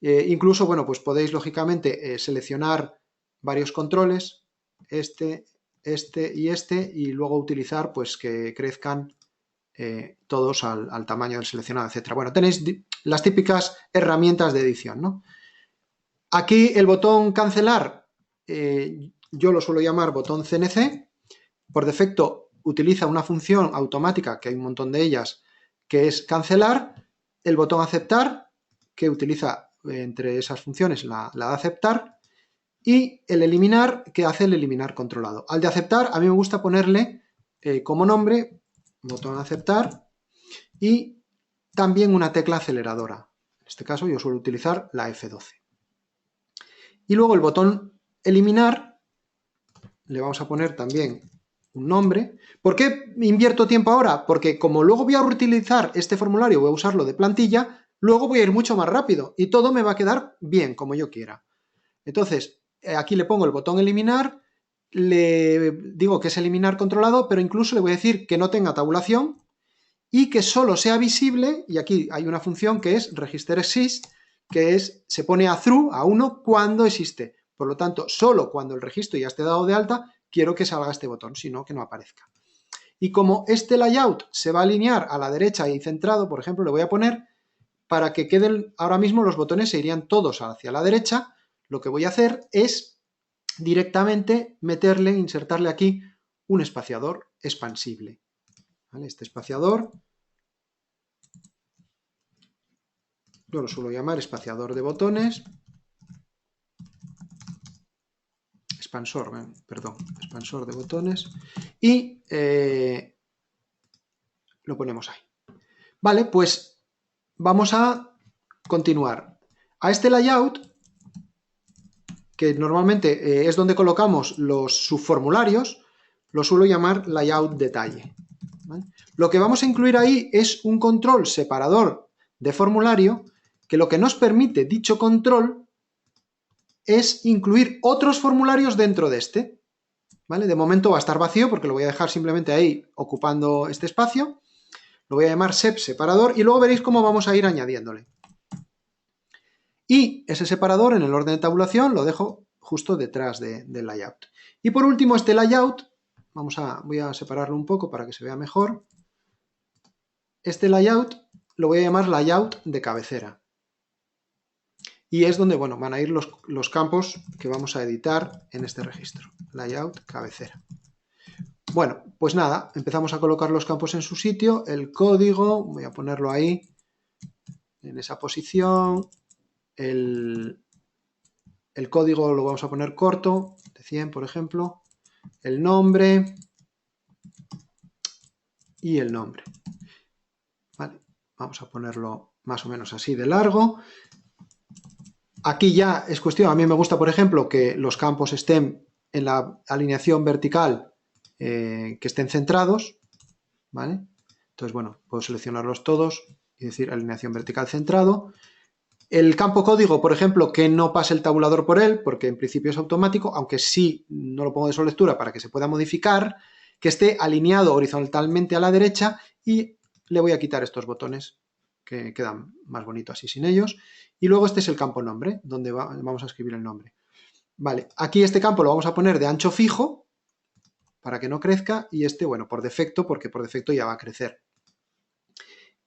Incluso, bueno, pues podéis lógicamente seleccionar varios controles, este y luego utilizar pues que crezcan todos al tamaño del seleccionado, etcétera. Bueno, tenéis las típicas herramientas de edición, ¿no? Aquí el botón cancelar, yo lo suelo llamar botón CNC. Por defecto utiliza una función automática, que hay un montón de ellas, que es cancelar. El botón aceptar, que utiliza entre esas funciones la de aceptar. Y el eliminar, que hace el eliminar controlado. Al de aceptar, a mí me gusta ponerle como nombre, botón aceptar, y también una tecla aceleradora. En este caso yo suelo utilizar la F12. Y luego el botón eliminar, le vamos a poner también un nombre. ¿Por qué invierto tiempo ahora? Porque como luego voy a reutilizar este formulario, voy a usarlo de plantilla, luego voy a ir mucho más rápido y todo me va a quedar bien, como yo quiera. Entonces, aquí le pongo el botón eliminar, le digo que es eliminar controlado, pero incluso le voy a decir que no tenga tabulación y que solo sea visible, y aquí hay una función que es register exist, que se pone a true, a 1, cuando existe. Por lo tanto, solo cuando el registro ya esté dado de alta, quiero que salga este botón, si no, que no aparezca. Y como este layout se va a alinear a la derecha y centrado, por ejemplo, le voy a poner, para que queden, ahora mismo los botones se irían todos hacia la derecha, lo que voy a hacer es directamente insertarle aquí un espaciador expansible, ¿vale? Este espaciador yo lo suelo llamar espaciador de botones, expansor de botones, y lo ponemos ahí. Vale, pues vamos a continuar. A este layout, que normalmente es donde colocamos los subformularios, lo suelo llamar layout detalle, ¿vale? Lo que vamos a incluir ahí es un control separador de formulario, que lo que nos permite dicho control es incluir otros formularios dentro de este, ¿vale? De momento va a estar vacío porque lo voy a dejar simplemente ahí ocupando este espacio. Lo voy a llamar sep separador y luego veréis cómo vamos a ir añadiéndole. Y ese separador en el orden de tabulación lo dejo justo detrás del layout. Y por último este layout, voy a separarlo un poco para que se vea mejor. este layout lo voy a llamar layout de cabecera. Y es donde, bueno, van a ir los campos que vamos a editar en este registro. Layout cabecera. Bueno, pues nada, empezamos a colocar los campos en su sitio. El código, voy a ponerlo ahí, en esa posición. El código lo vamos a poner corto, de 100, por ejemplo. El nombre y el nombre. Vale, vamos a ponerlo más o menos así de largo. Aquí ya es cuestión, a mí me gusta, por ejemplo, que los campos estén en la alineación vertical, que estén centrados, ¿vale? Entonces, bueno, puedo seleccionarlos todos y decir alineación vertical centrado. El campo código, por ejemplo, que no pase el tabulador por él, porque en principio es automático, aunque sí no lo pongo de solectura para que se pueda modificar, que esté alineado horizontalmente a la derecha y le voy a quitar estos botones que quedan más bonitos así sin ellos. Y luego este es el campo nombre, donde vamos a escribir el nombre. Vale, aquí este campo lo vamos a poner de ancho fijo, para que no crezca, y este, bueno, por defecto, porque por defecto ya va a crecer.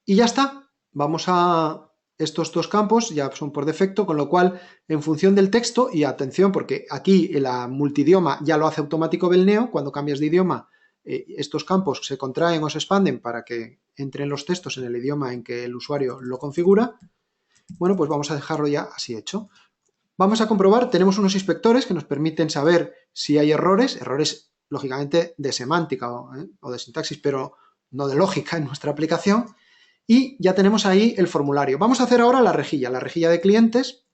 Y ya está, vamos a... Estos dos campos ya son por defecto, con lo cual, en función del texto, y atención, porque aquí la multidioma ya lo hace automático Belneo, cuando cambias de idioma, estos campos se contraen o se expanden para que entren los textos en el idioma en que el usuario lo configura. Bueno, pues vamos a dejarlo ya así hecho. Vamos a comprobar, tenemos unos inspectores que nos permiten saber si hay errores lógicamente de semántica o de sintaxis, pero no de lógica en nuestra aplicación. Y ya tenemos ahí el formulario. Vamos a hacer ahora la rejilla de clientes.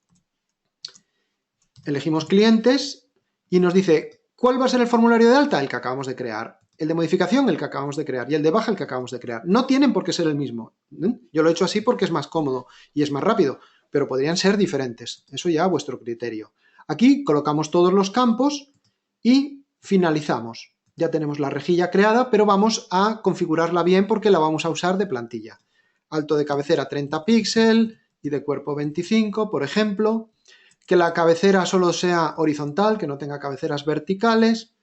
Elegimos clientes y nos dice, ¿cuál va a ser el formulario de alta? El que acabamos de crear. El de modificación, el que acabamos de crear. Y el de baja, el que acabamos de crear. No tienen por qué ser el mismo. Yo lo he hecho así porque es más cómodo y es más rápido, pero podrían ser diferentes. Eso ya a vuestro criterio. Aquí colocamos todos los campos y finalizamos. Ya tenemos la rejilla creada, pero vamos a configurarla bien porque la vamos a usar de plantilla. Alto de cabecera 30 píxeles y de cuerpo 25, por ejemplo. Que la cabecera solo sea horizontal, que no tenga cabeceras verticales.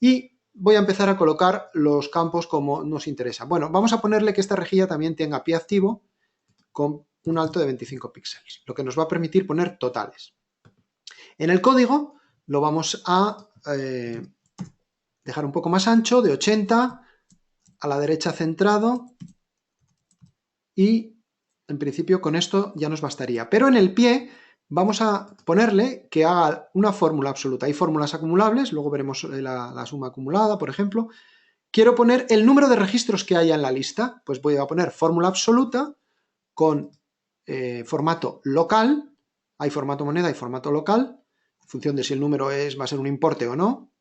Y voy a empezar a colocar los campos como nos interesa. Bueno, vamos a ponerle que esta rejilla también tenga pie activo con un alto de 25 píxeles, lo que nos va a permitir poner totales. En el código lo vamos a dejar un poco más ancho, de 80, a la derecha centrado, y en principio con esto ya nos bastaría. Pero en el pie vamos a ponerle que haga una fórmula absoluta. Hay fórmulas acumulables, luego veremos la suma acumulada, por ejemplo. Quiero poner el número de registros que haya en la lista, pues voy a poner fórmula absoluta con formato local. Hay formato moneda y formato local, en función de si el número va a ser un importe o no.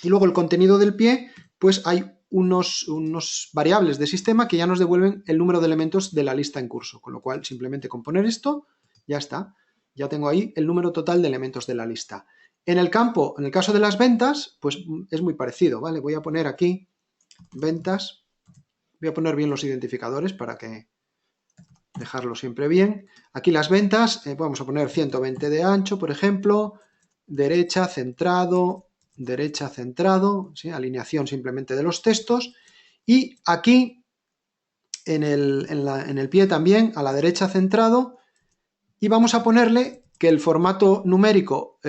Y luego el contenido del pie, pues hay unos variables de sistema que ya nos devuelven el número de elementos de la lista en curso, con lo cual simplemente con poner esto, ya está. Ya tengo ahí el número total de elementos de la lista. En el caso de las ventas, pues es muy parecido, ¿vale? Voy a poner aquí ventas, voy a poner bien los identificadores para que dejarlo siempre bien. Aquí las ventas, vamos a poner 120 de ancho, por ejemplo, derecha, centrado, ¿sí? Alineación simplemente de los textos. Y aquí en el pie también, a la derecha centrado, y vamos a ponerle que el formato numérico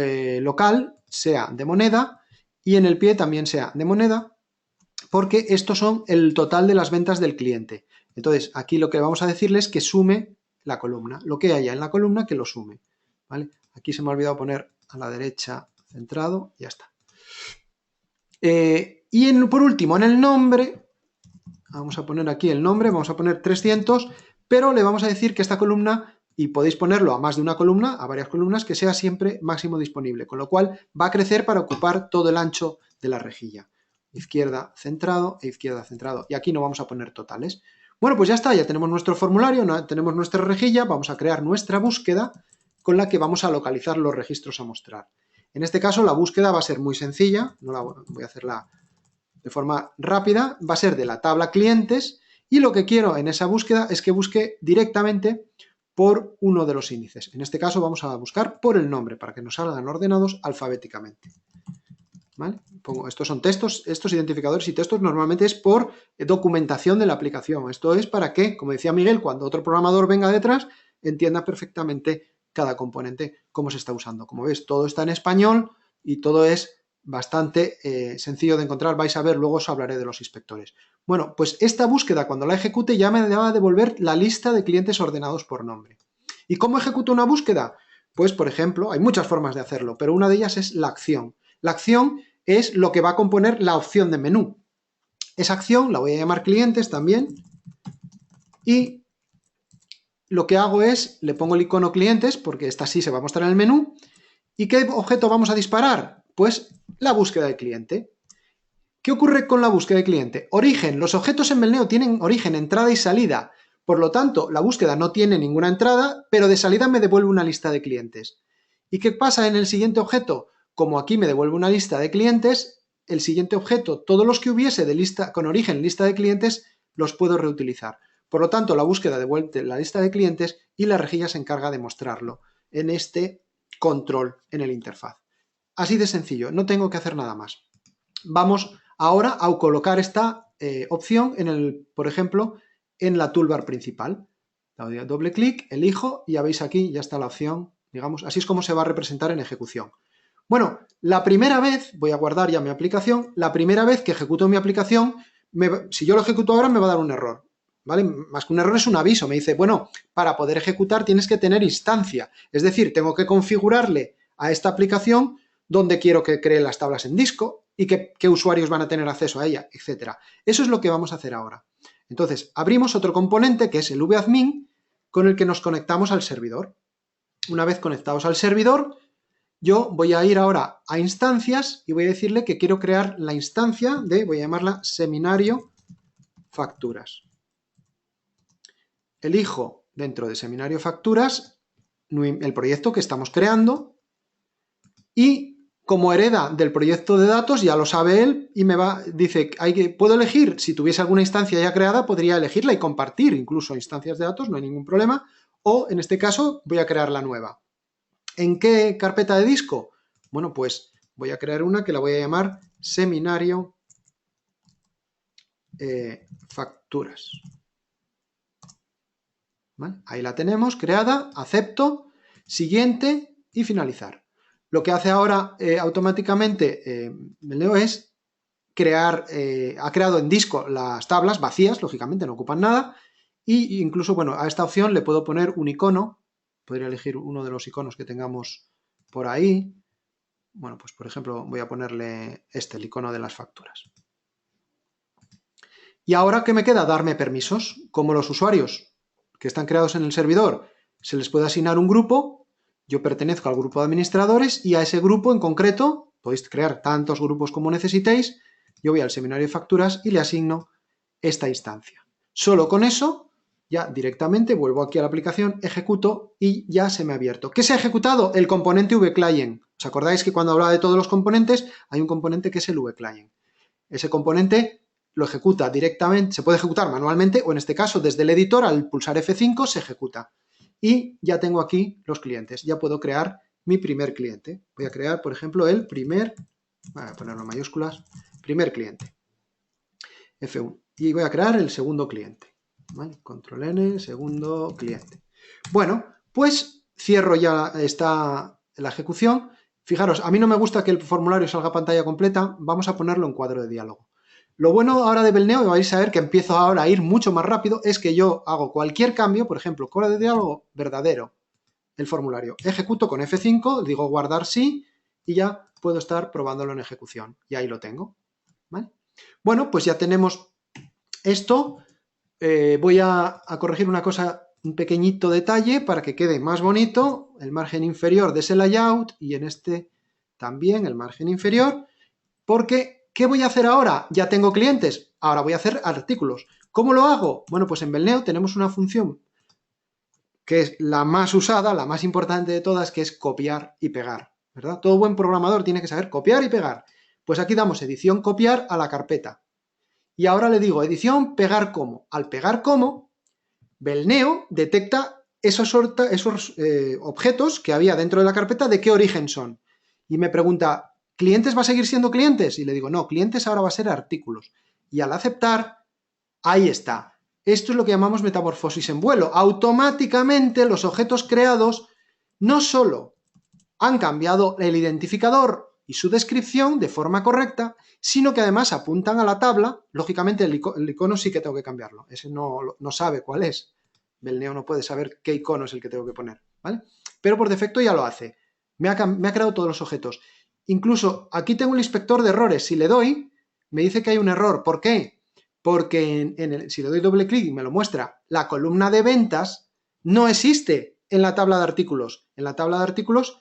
local sea de moneda y en el pie también sea de moneda, porque estos son el total de las ventas del cliente. Entonces, aquí lo que vamos a decirle es que sume la columna, lo que haya en la columna que lo sume, ¿vale? Aquí se me ha olvidado poner a la derecha centrado, ya está. Y por último, en el nombre, vamos a poner aquí el nombre, vamos a poner 300, pero le vamos a decir que esta columna, y podéis ponerlo a más de una columna, a varias columnas, que sea siempre máximo disponible, con lo cual va a crecer para ocupar todo el ancho de la rejilla. Izquierda centrado e izquierda centrado. Y aquí no vamos a poner totales. Bueno, pues ya está, ya tenemos nuestro formulario, tenemos nuestra rejilla, vamos a crear nuestra búsqueda con la que vamos a localizar los registros a mostrar. En este caso la búsqueda va a ser muy sencilla, no la voy a hacerla de forma rápida, va a ser de la tabla clientes y lo que quiero en esa búsqueda es que busque directamente por uno de los índices. En este caso vamos a buscar por el nombre para que nos salgan ordenados alfabéticamente. ¿vale? Pongo, estos son textos, estos identificadores y textos normalmente es por documentación de la aplicación. Esto es para que, como decía Miguel, cuando otro programador venga detrás, entienda perfectamente cada componente, cómo se está usando. Como ves, todo está en español y todo es bastante sencillo de encontrar. Vais a ver, luego os hablaré de los inspectores. Bueno, pues esta búsqueda, cuando la ejecute, ya me va a devolver la lista de clientes ordenados por nombre. ¿Y cómo ejecuto una búsqueda? Pues, por ejemplo, hay muchas formas de hacerlo, pero una de ellas es la acción. La acción es lo que va a componer la opción de menú. Esa acción la voy a llamar clientes también y lo que hago es, le pongo el icono clientes porque esta sí se va a mostrar en el menú. ¿Y qué objeto vamos a disparar? Pues la búsqueda de cliente. ¿Qué ocurre con la búsqueda de cliente? Origen. Los objetos en Belneo tienen origen, entrada y salida. Por lo tanto, la búsqueda no tiene ninguna entrada, pero de salida me devuelve una lista de clientes. ¿Y qué pasa en el siguiente objeto? Como aquí me devuelve una lista de clientes, el siguiente objeto, todos los que hubiese de lista con origen lista de clientes, los puedo reutilizar. Por lo tanto, la búsqueda devuelve la lista de clientes y la rejilla se encarga de mostrarlo en este control en el interfaz. Así de sencillo, no tengo que hacer nada más. Vamos ahora a colocar esta opción en el, por ejemplo, en la toolbar principal. Doble clic, elijo y ya veis aquí, ya está la opción, digamos, así es como se va a representar en ejecución. Bueno, la primera vez, voy a guardar ya mi aplicación, la primera vez que ejecuto mi aplicación, si yo lo ejecuto ahora me va a dar un error, ¿vale? Más que un error es un aviso, me dice, bueno, para poder ejecutar tienes que tener instancia, es decir, tengo que configurarle a esta aplicación donde quiero que cree las tablas en disco y qué usuarios van a tener acceso a ella, etc. Eso es lo que vamos a hacer ahora. Entonces, abrimos otro componente que es el vadmin con el que nos conectamos al servidor. Una vez conectados al servidor, yo voy a ir ahora a instancias y voy a decirle que quiero crear la instancia de, voy a llamarla seminario facturas. Elijo dentro de seminario facturas el proyecto que estamos creando y como hereda del proyecto de datos, ya lo sabe él y me dice, puedo elegir, si tuviese alguna instancia ya creada, podría elegirla y compartir incluso instancias de datos, no hay ningún problema, o en este caso voy a crear la nueva. ¿En qué carpeta de disco? Bueno, pues voy a crear una que la voy a llamar seminario facturas. ¿Vale? Ahí la tenemos creada, acepto, siguiente y finalizar. Lo que hace ahora automáticamente Belneo es crear, ha creado en disco las tablas vacías, lógicamente no ocupan nada, y incluso, bueno, a esta opción le puedo poner un icono, podría elegir uno de los iconos que tengamos por ahí. Bueno, pues por ejemplo voy a ponerle el icono de las facturas. Y ahora, ¿qué me queda? Darme permisos. Como los usuarios que están creados en el servidor se les puede asignar un grupo, yo pertenezco al grupo de administradores y a ese grupo en concreto, podéis crear tantos grupos como necesitéis, yo voy al seminario de facturas y le asigno esta instancia. Solo con eso, ya directamente vuelvo aquí a la aplicación, ejecuto y ya se me ha abierto. ¿Qué se ha ejecutado? El componente vclient. ¿Os acordáis que cuando hablaba de todos los componentes, hay un componente que es el vclient? Ese componente lo ejecuta directamente, se puede ejecutar manualmente o en este caso desde el editor al pulsar F5 se ejecuta. Y ya tengo aquí los clientes, ya puedo crear mi primer cliente. Voy a crear, por ejemplo, el primer, voy a ponerlo en mayúsculas, primer cliente. F1. Y voy a crear el segundo cliente. ¿Vale? Control N, segundo cliente. Bueno, pues cierro ya la ejecución. Fijaros, a mí no me gusta que el formulario salga a pantalla completa, vamos a ponerlo en cuadro de diálogo. Lo bueno ahora de Belneo, y vais a ver que empiezo ahora a ir mucho más rápido, es que yo hago cualquier cambio, por ejemplo, cuadro de diálogo verdadero, el formulario. Ejecuto con F5, digo guardar sí, y ya puedo estar probándolo en ejecución. Y ahí lo tengo. ¿Vale? Bueno, pues ya tenemos esto. Voy a corregir una cosa, un pequeñito detalle para que quede más bonito. El margen inferior de ese layout y en este también el margen inferior, porque ¿qué voy a hacer ahora? Ya tengo clientes, ahora voy a hacer artículos. ¿Cómo lo hago? Bueno, pues en Belneo tenemos una función que es la más usada, la más importante de todas, que es copiar y pegar, ¿verdad? Todo buen programador tiene que saber copiar y pegar. Pues aquí damos edición copiar a la carpeta. Y ahora le digo edición pegar como. Al pegar como, Belneo detecta esos objetos que había dentro de la carpeta de qué origen son. Y me pregunta, ¿clientes va a seguir siendo clientes? Y le digo, no, clientes ahora va a ser artículos. Y al aceptar, ahí está. Esto es lo que llamamos metamorfosis en vuelo. Automáticamente los objetos creados no solo han cambiado el identificador y su descripción de forma correcta, sino que además apuntan a la tabla. Lógicamente el icono sí que tengo que cambiarlo. Ese no sabe cuál es. Belneo no puede saber qué icono es el que tengo que poner, ¿vale? Pero por defecto ya lo hace. Me ha creado todos los objetos. Incluso aquí tengo el inspector de errores. Si le doy, me dice que hay un error. ¿Por qué? Porque si le doy doble clic y me lo muestra, la columna de ventas no existe en la tabla de artículos. En la tabla de artículos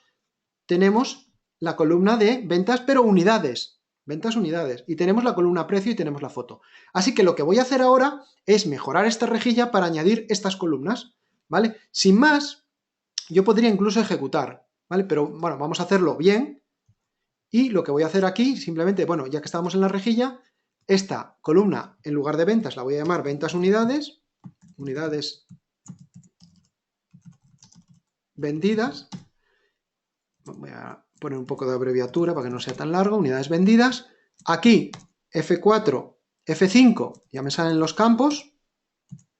tenemos la columna de ventas, pero unidades. Ventas unidades. Y tenemos la columna precio y tenemos la foto. Así que lo que voy a hacer ahora es mejorar esta rejilla para añadir estas columnas, ¿vale? Sin más, yo podría incluso ejecutar, ¿vale? Pero bueno, vamos a hacerlo bien. Y lo que voy a hacer aquí, simplemente, bueno, ya que estamos en la rejilla, esta columna, en lugar de ventas, la voy a llamar ventas unidades, unidades vendidas. Voy a poner un poco de abreviatura para que no sea tan largo, unidades vendidas. Aquí, F4, F5, ya me salen los campos.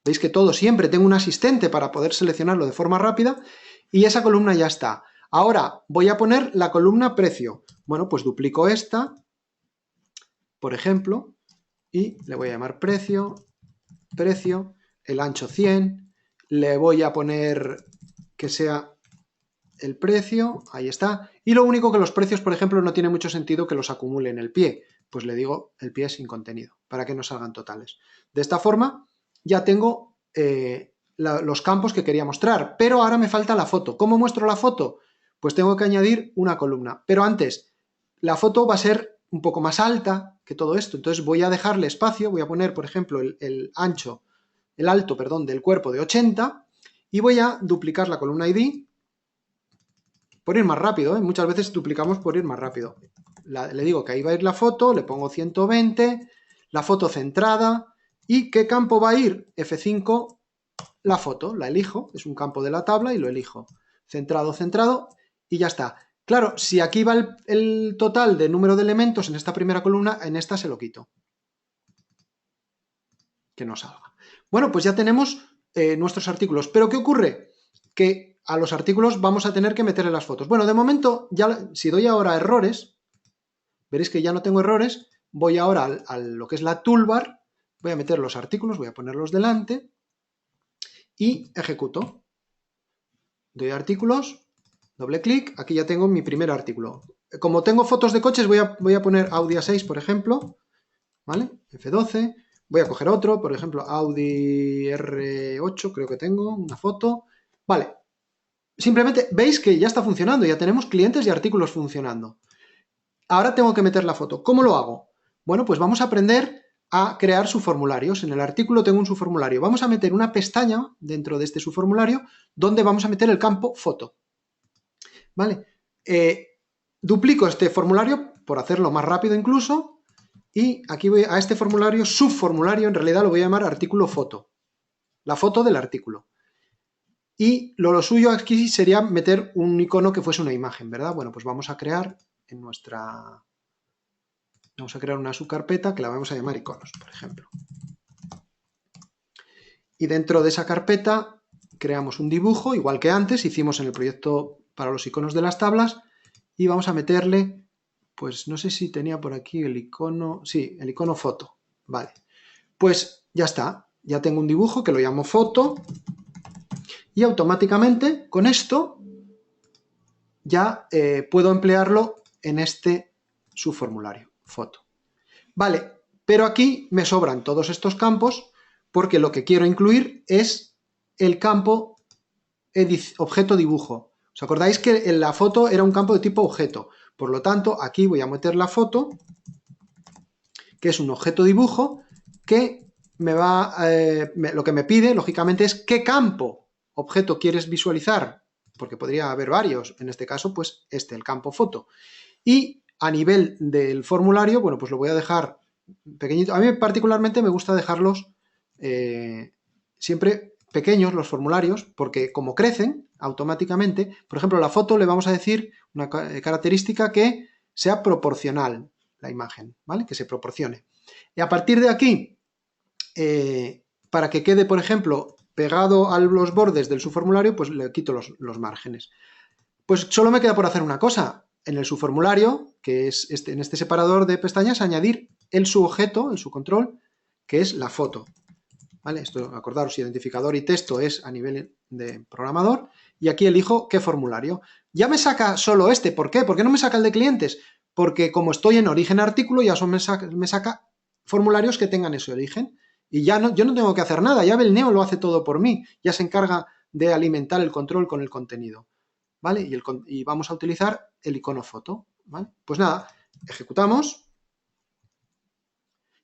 Veis que todo siempre tengo un asistente para poder seleccionarlo de forma rápida. Y esa columna ya está. Ahora voy a poner la columna precio. Bueno, pues duplico esta, por ejemplo, y le voy a llamar precio, precio, el ancho 100, le voy a poner que sea el precio, ahí está, y lo único que los precios, por ejemplo, no tiene mucho sentido que los acumule en el pie, pues le digo el pie sin contenido, para que no salgan totales. De esta forma ya tengo los campos que quería mostrar, pero ahora me falta la foto. ¿Cómo muestro la foto? Pues tengo que añadir una columna, pero antes, la foto va a ser un poco más alta que todo esto, entonces voy a dejarle espacio, voy a poner, por ejemplo, el alto, del cuerpo de 80 y voy a duplicar la columna ID por ir más rápido, ¿eh? Muchas veces duplicamos por ir más rápido. Le digo que ahí va a ir la foto, le pongo 120, la foto centrada, ¿y qué campo va a ir? F5, la foto, la elijo, es un campo de la tabla y lo elijo. Centrado, centrado, y ya está. Claro, si aquí va el total de número de elementos en esta primera columna, en esta se lo quito. Que no salga. Bueno, pues ya tenemos nuestros artículos. ¿Pero qué ocurre? Que a los artículos vamos a tener que meterle las fotos. Bueno, de momento, ya si doy ahora errores, veréis que ya no tengo errores, voy ahora a lo que es la toolbar, voy a meter los artículos, voy a ponerlos delante y ejecuto. Doy a artículos, doble clic, aquí ya tengo mi primer artículo. Como tengo fotos de coches, voy a poner Audi A6, por ejemplo, ¿vale? F12, voy a coger otro, por ejemplo, Audi R8, creo que tengo una foto. Vale, simplemente veis que ya está funcionando, ya tenemos clientes y artículos funcionando. Ahora tengo que meter la foto. ¿Cómo lo hago? Bueno, pues vamos a aprender a crear subformularios. En el artículo tengo un subformulario. Vamos a meter una pestaña dentro de este subformulario donde vamos a meter el campo foto. ¿Vale? Duplico este formulario por hacerlo más rápido incluso y aquí voy a este formulario, subformulario, en realidad lo voy a llamar artículo foto. La foto del artículo. Y lo suyo aquí sería meter un icono que fuese una imagen, ¿verdad? Bueno, pues vamos a crear una subcarpeta que la vamos a llamar iconos, por ejemplo. Y dentro de esa carpeta creamos un dibujo, igual que antes hicimos en el proyecto para los iconos de las tablas, y vamos a meterle, pues no sé si tenía por aquí el icono, sí, el icono foto, vale. Pues ya está, ya tengo un dibujo que lo llamo foto, y automáticamente con esto ya puedo emplearlo en este subformulario, foto. Vale, pero aquí me sobran todos estos campos porque lo que quiero incluir es el campo objeto dibujo. ¿Os acordáis que en la foto era un campo de tipo objeto? Por lo tanto, aquí voy a meter la foto, que es un objeto dibujo, que lo que me pide, lógicamente, es qué campo objeto quieres visualizar, porque podría haber varios, en este caso, pues el campo foto. Y a nivel del formulario, bueno, pues lo voy a dejar pequeñito. A mí particularmente me gusta dejarlos siempre pequeños los formularios, porque como crecen automáticamente, por ejemplo, la foto le vamos a decir una característica que sea proporcional la imagen, ¿vale? Que se proporcione. Y a partir de aquí, para que quede, por ejemplo, pegado a los bordes del subformulario, pues le quito los márgenes. Pues solo me queda por hacer una cosa. En el subformulario, que es en este separador de pestañas, añadir el subobjeto, el subcontrol, que es la foto. ¿Vale? Esto, acordaros, identificador y texto es a nivel de programador. Y aquí elijo qué formulario. Ya me saca solo este. ¿Por qué? ¿Por qué no me saca el de clientes? Porque como estoy en origen artículo, ya solo me saca formularios que tengan ese origen. Y ya no, yo no tengo que hacer nada. Ya Belneo lo hace todo por mí. Ya se encarga de alimentar el control con el contenido. ¿Vale? Y vamos a utilizar el icono foto. ¿Vale? Pues nada, ejecutamos.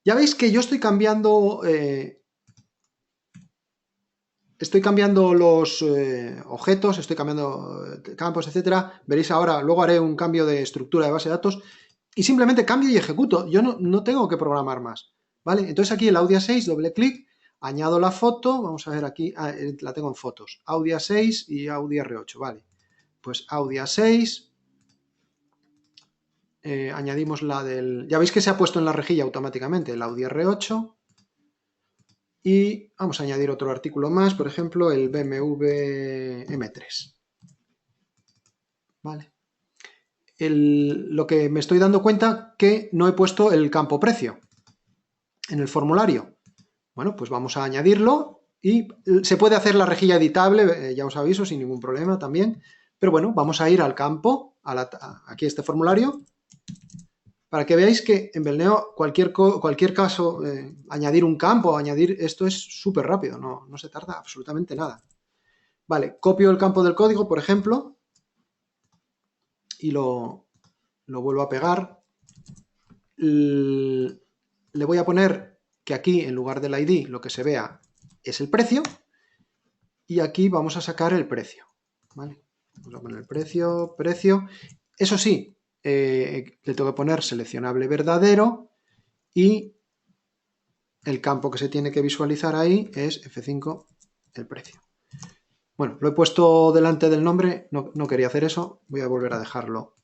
Ya veis que yo estoy cambiando los objetos, estoy cambiando campos, etcétera. Veréis ahora, luego haré un cambio de estructura de base de datos y simplemente cambio y ejecuto. Yo no tengo que programar más. ¿Vale? Entonces aquí el Audia 6, doble clic, añado la foto. Vamos a ver aquí, la tengo en fotos. Audia 6 y Audia R8, ¿vale? Pues Audia 6, añadimos la del... Ya veis que se ha puesto en la rejilla automáticamente el Audia R8 y vamos a añadir otro artículo más, por ejemplo el BMW M3. Vale. Lo que me estoy dando cuenta que no he puesto el campo precio en el formulario. Bueno, pues vamos a añadirlo y se puede hacer la rejilla editable, ya os aviso, sin ningún problema también. Pero bueno, vamos a ir al campo, aquí a este formulario, para que veáis que en Belneo cualquier caso, añadir un campo o añadir esto es súper rápido, no se tarda absolutamente nada. Vale, copio el campo del código, por ejemplo, y lo vuelvo a pegar. Le voy a poner que aquí, en lugar del ID, lo que se vea es el precio, y aquí vamos a sacar el precio. ¿Vale? Vamos a poner el precio. Eso sí, le tengo que poner seleccionable verdadero y el campo que se tiene que visualizar ahí es F5, el precio. Bueno, lo he puesto delante del nombre, no quería hacer eso, voy a volver a dejarlo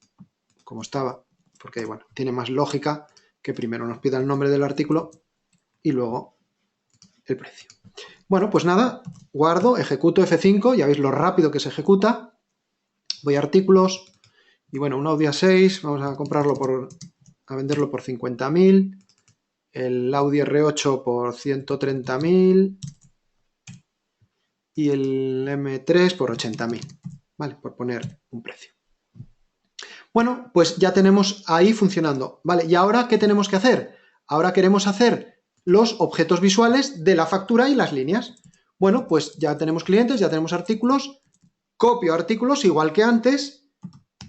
como estaba, porque bueno, tiene más lógica que primero nos pida el nombre del artículo y luego el precio. Bueno, pues nada, guardo, ejecuto F5, ya veis lo rápido que se ejecuta. Voy a artículos y bueno, un Audia 6, vamos a venderlo por 50.000, el Audi R8 por 130.000 y el M3 por 80.000, ¿vale? Por poner un precio. Bueno, pues ya tenemos ahí funcionando, ¿vale? ¿Y ahora qué tenemos que hacer? Ahora queremos hacer los objetos visuales de la factura y las líneas. Bueno, pues ya tenemos clientes, ya tenemos artículos, copio artículos igual que antes,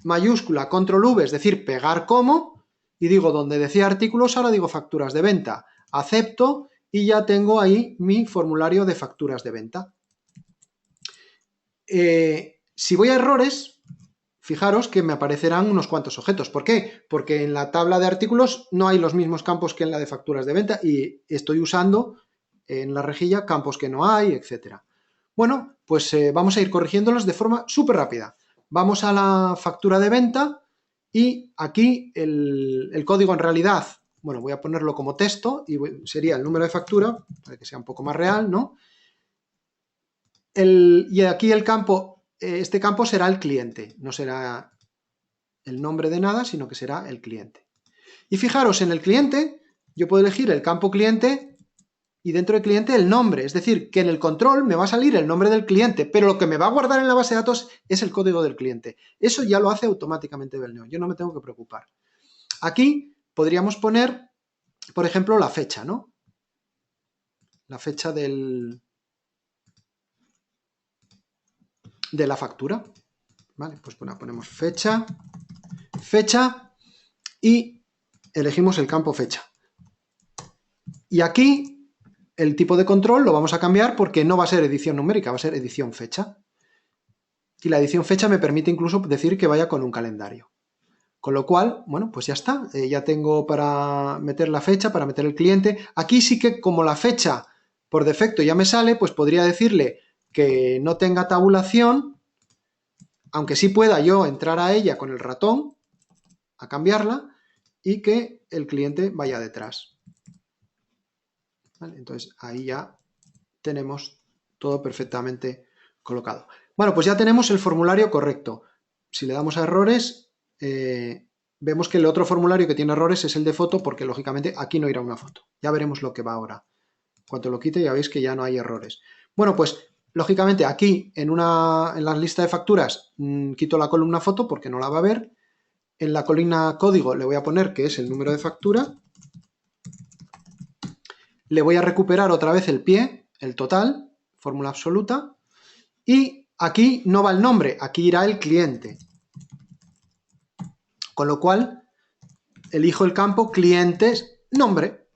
mayúscula, control V, es decir, pegar como, y digo donde decía artículos, ahora digo facturas de venta. Acepto y ya tengo ahí mi formulario de facturas de venta. Si voy a errores, fijaros que me aparecerán unos cuantos objetos. ¿Por qué? Porque en la tabla de artículos no hay los mismos campos que en la de facturas de venta y estoy usando en la rejilla campos que no hay, etc. Bueno, pues vamos a ir corrigiéndolos de forma súper rápida. Vamos a la factura de venta y aquí el código en realidad, bueno, voy a ponerlo como texto y sería el número de factura, para que sea un poco más real, ¿no? Y aquí el campo, este campo será el cliente, no será el nombre de nada, sino que será el cliente. Y fijaros, en el cliente yo puedo elegir el campo cliente y dentro del cliente el nombre, es decir, que en el control me va a salir el nombre del cliente, pero lo que me va a guardar en la base de datos es el código del cliente. Eso ya lo hace automáticamente Belneo, yo no me tengo que preocupar. Aquí podríamos poner, por ejemplo, la fecha, ¿no? La fecha de la factura. Vale, pues ponemos fecha y elegimos el campo fecha. Y aquí el tipo de control lo vamos a cambiar porque no va a ser edición numérica, va a ser edición fecha. Y la edición fecha me permite incluso decir que vaya con un calendario. Con lo cual, bueno, pues ya está. Ya tengo para meter la fecha, para meter el cliente. Aquí sí que como la fecha por defecto ya me sale, pues podría decirle que no tenga tabulación, aunque sí pueda yo entrar a ella con el ratón, a cambiarla y que el cliente vaya detrás. ¿Vale? Entonces ahí ya tenemos todo perfectamente colocado. Bueno, pues ya tenemos el formulario correcto. Si le damos a errores, vemos que el otro formulario que tiene errores es el de foto, porque lógicamente aquí no irá una foto. Ya veremos lo que va ahora. Cuando lo quite ya veis que ya no hay errores. Bueno, pues lógicamente aquí en la lista de facturas quito la columna foto porque no la va a ver. En la columna código le voy a poner que es el número de factura. Le voy a recuperar otra vez el pie, el total, fórmula absoluta. Y aquí no va el nombre, aquí irá el cliente. Con lo cual, elijo el campo clientes nombre.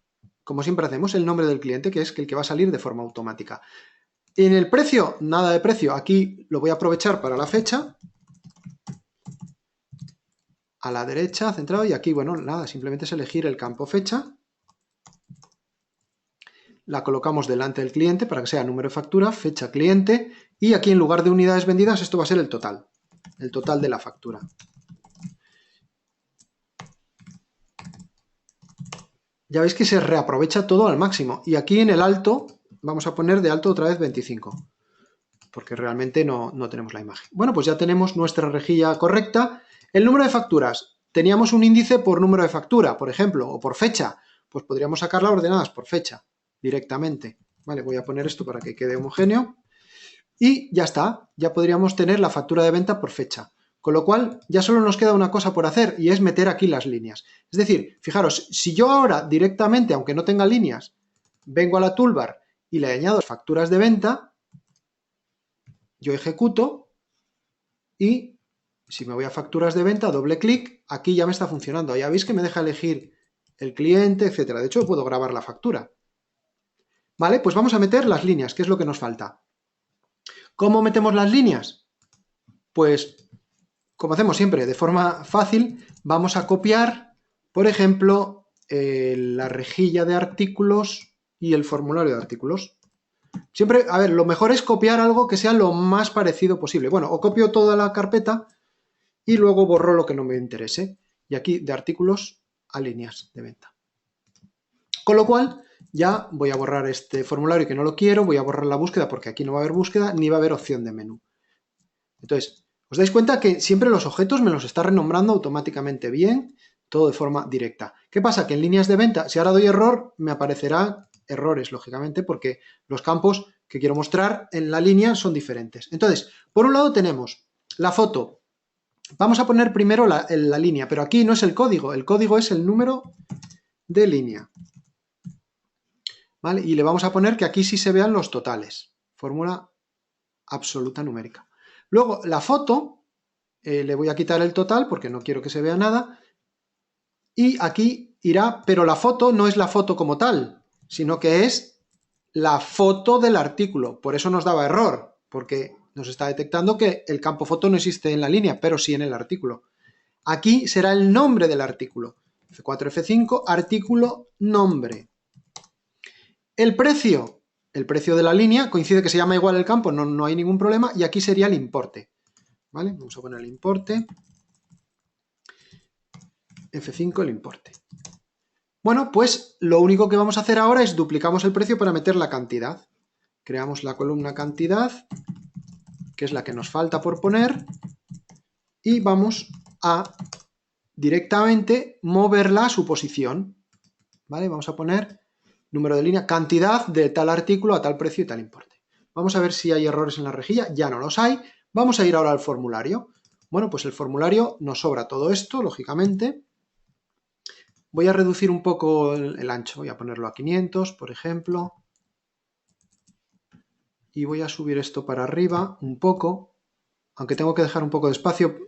Como siempre hacemos, el nombre del cliente, que es el que va a salir de forma automática. En el precio, nada de precio. Aquí lo voy a aprovechar para la fecha. A la derecha, centrado. Y aquí, bueno, nada, simplemente es elegir el campo fecha. La colocamos delante del cliente para que sea número de factura, fecha cliente. Y aquí en lugar de unidades vendidas, esto va a ser el total de la factura. Ya veis que se reaprovecha todo al máximo. Y aquí en el alto, vamos a poner de alto otra vez 25. Porque realmente no tenemos la imagen. Bueno, pues ya tenemos nuestra rejilla correcta. El número de facturas. Teníamos un índice por número de factura, por ejemplo, o por fecha. Pues podríamos sacarlas ordenadas por fecha, directamente. Vale, voy a poner esto para que quede homogéneo. Y ya está. Ya podríamos tener la factura de venta por fecha. Con lo cual, ya solo nos queda una cosa por hacer y es meter aquí las líneas. Es decir, fijaros, si yo ahora directamente, aunque no tenga líneas, vengo a la toolbar y le añado facturas de venta, yo ejecuto y si me voy a facturas de venta, doble clic, aquí ya me está funcionando. Ya veis que me deja elegir el cliente, etcétera. De hecho, puedo grabar la factura. Vale, pues vamos a meter las líneas, que es lo que nos falta. ¿Cómo metemos las líneas? Pues como hacemos siempre, de forma fácil, vamos a copiar, por ejemplo, la rejilla de artículos y el formulario de artículos. Siempre, a ver, lo mejor es copiar algo que sea lo más parecido posible. Bueno, o copio toda la carpeta y luego borro lo que no me interese. Y aquí de artículos a líneas de venta. Con lo cual, ya voy a borrar este formulario que no lo quiero, voy a borrar la búsqueda porque aquí no va a haber búsqueda ni va a haber opción de menú. Entonces, os dais cuenta que siempre los objetos me los está renombrando automáticamente bien, todo de forma directa. ¿Qué pasa? Que en líneas de venta, si ahora doy error, me aparecerán errores, lógicamente, porque los campos que quiero mostrar en la línea son diferentes. Entonces, por un lado tenemos la foto. Vamos a poner primero la línea, pero aquí no es el código es el número de línea. ¿Vale? Y le vamos a poner que aquí sí se vean los totales. Fórmula absoluta numérica. Luego, la foto, le voy a quitar el total porque no quiero que se vea nada. Y aquí irá, pero la foto no es la foto como tal, sino que es la foto del artículo. Por eso nos daba error, porque nos está detectando que el campo foto no existe en la línea, pero sí en el artículo. Aquí será el nombre del artículo. F4, F5, artículo, nombre. El precio de la línea, coincide que se llama igual el campo, no hay ningún problema, y aquí sería el importe. ¿Vale? Vamos a poner el importe. F5 el importe. Bueno, pues lo único que vamos a hacer ahora es duplicamos el precio para meter la cantidad. Creamos la columna cantidad, que es la que nos falta por poner, y vamos a directamente moverla a su posición. ¿Vale? Vamos a poner número de línea, cantidad de tal artículo a tal precio y tal importe. Vamos a ver si hay errores en la rejilla, ya no los hay. Vamos a ir ahora al formulario. Bueno, pues el formulario nos sobra todo esto, lógicamente. Voy a reducir un poco el ancho, voy a ponerlo a 500, por ejemplo. Y voy a subir esto para arriba un poco, aunque tengo que dejar un poco de espacio.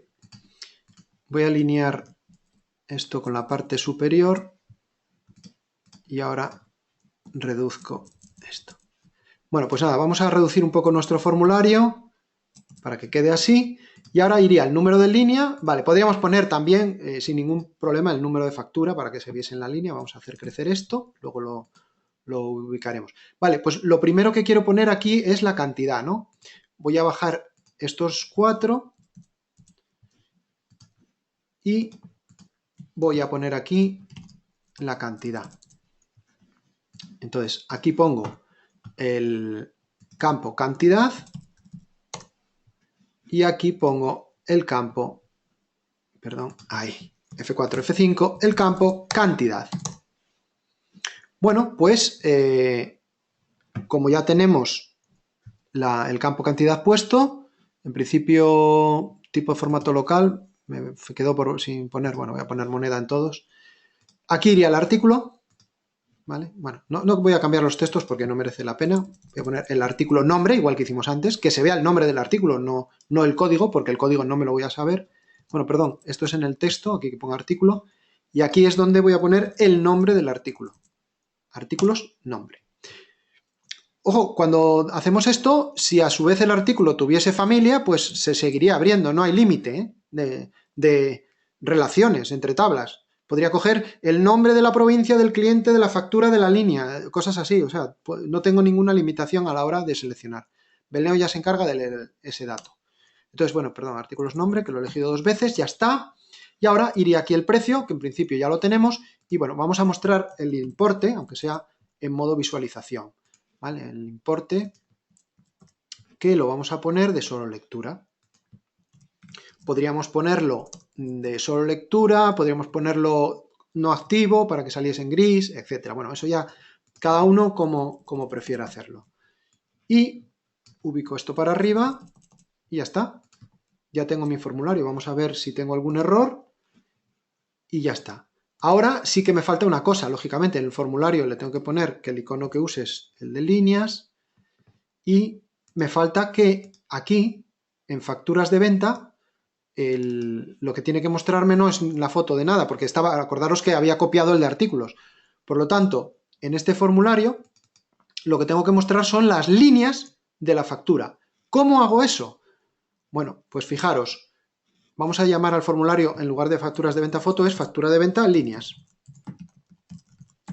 Voy a alinear esto con la parte superior y ahora reduzco esto. Bueno, pues nada, vamos a reducir un poco nuestro formulario para que quede así. Y ahora iría el número de línea. Vale, podríamos poner también, sin ningún problema, el número de factura para que se viese en la línea. Vamos a hacer crecer esto, luego lo ubicaremos. Vale, pues lo primero que quiero poner aquí es la cantidad, ¿no? Voy a bajar estos 4 y voy a poner aquí la cantidad. Entonces, aquí pongo el campo cantidad y aquí pongo el campo, perdón, ahí, F4, F5, el campo cantidad. Bueno, pues como ya tenemos el campo cantidad puesto, en principio tipo de formato local, me quedó sin poner, bueno, voy a poner moneda en todos. Aquí iría el artículo, ¿vale? Bueno, no voy a cambiar los textos porque no merece la pena. Voy a poner el artículo nombre, igual que hicimos antes, que se vea el nombre del artículo, no el código, porque el código no me lo voy a saber. Bueno, perdón, esto es en el texto, aquí que pongo artículo, y aquí es donde voy a poner el nombre del artículo. Artículos, nombre. Ojo, cuando hacemos esto, si a su vez el artículo tuviese familia, pues se seguiría abriendo, no hay límite de relaciones entre tablas. Podría coger el nombre de la provincia, del cliente, de la factura, de la línea, cosas así. O sea, no tengo ninguna limitación a la hora de seleccionar. Belneo ya se encarga de leer ese dato. Entonces, bueno, perdón, artículos nombre, que lo he elegido 2 veces, ya está. Y ahora iría aquí el precio, que en principio ya lo tenemos. Y bueno, vamos a mostrar el importe, aunque sea en modo visualización. ¿Vale? El importe que lo vamos a poner de solo lectura. Podríamos ponerlo de solo lectura, podríamos ponerlo no activo para que saliese en gris, etcétera. Bueno, eso ya cada uno como prefiera hacerlo. Y ubico esto para arriba y ya está. Ya tengo mi formulario. Vamos a ver si tengo algún error y ya está. Ahora sí que me falta una cosa, lógicamente. En el formulario le tengo que poner que el icono que use es el de líneas. Y me falta que aquí, en facturas de venta, lo que tiene que mostrarme no es la foto de nada, porque acordaros que había copiado el de artículos. Por lo tanto, en este formulario, lo que tengo que mostrar son las líneas de la factura. ¿Cómo hago eso? Bueno, pues fijaros, vamos a llamar al formulario, en lugar de facturas de venta foto, es factura de venta líneas.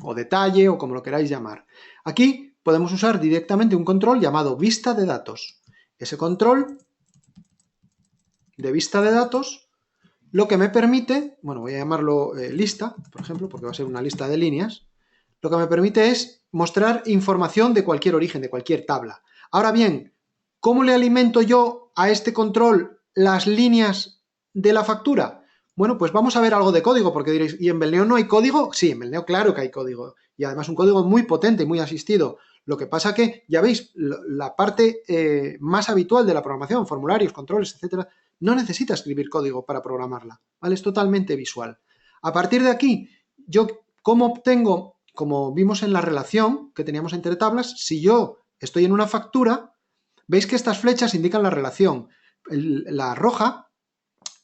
O detalle, o como lo queráis llamar. Aquí podemos usar directamente un control llamado vista de datos. Ese control de vista de datos lo que me permite, bueno, voy a llamarlo lista, por ejemplo, porque va a ser una lista de líneas, lo que me permite es mostrar información de cualquier origen, de cualquier tabla. Ahora bien, ¿cómo le alimento yo a este control las líneas de la factura? Bueno, pues vamos a ver algo de código, porque diréis, ¿y en Belneo no hay código? Sí, en Belneo claro que hay código, y además un código muy potente y muy asistido. Lo que pasa que, ya veis, la parte más habitual de la programación, formularios, controles, etcétera, no necesita escribir código para programarla, ¿vale? Es totalmente visual. A partir de aquí, yo, ¿cómo obtengo, como vimos en la relación que teníamos entre tablas, si yo estoy en una factura, veis que estas flechas indican la relación. La roja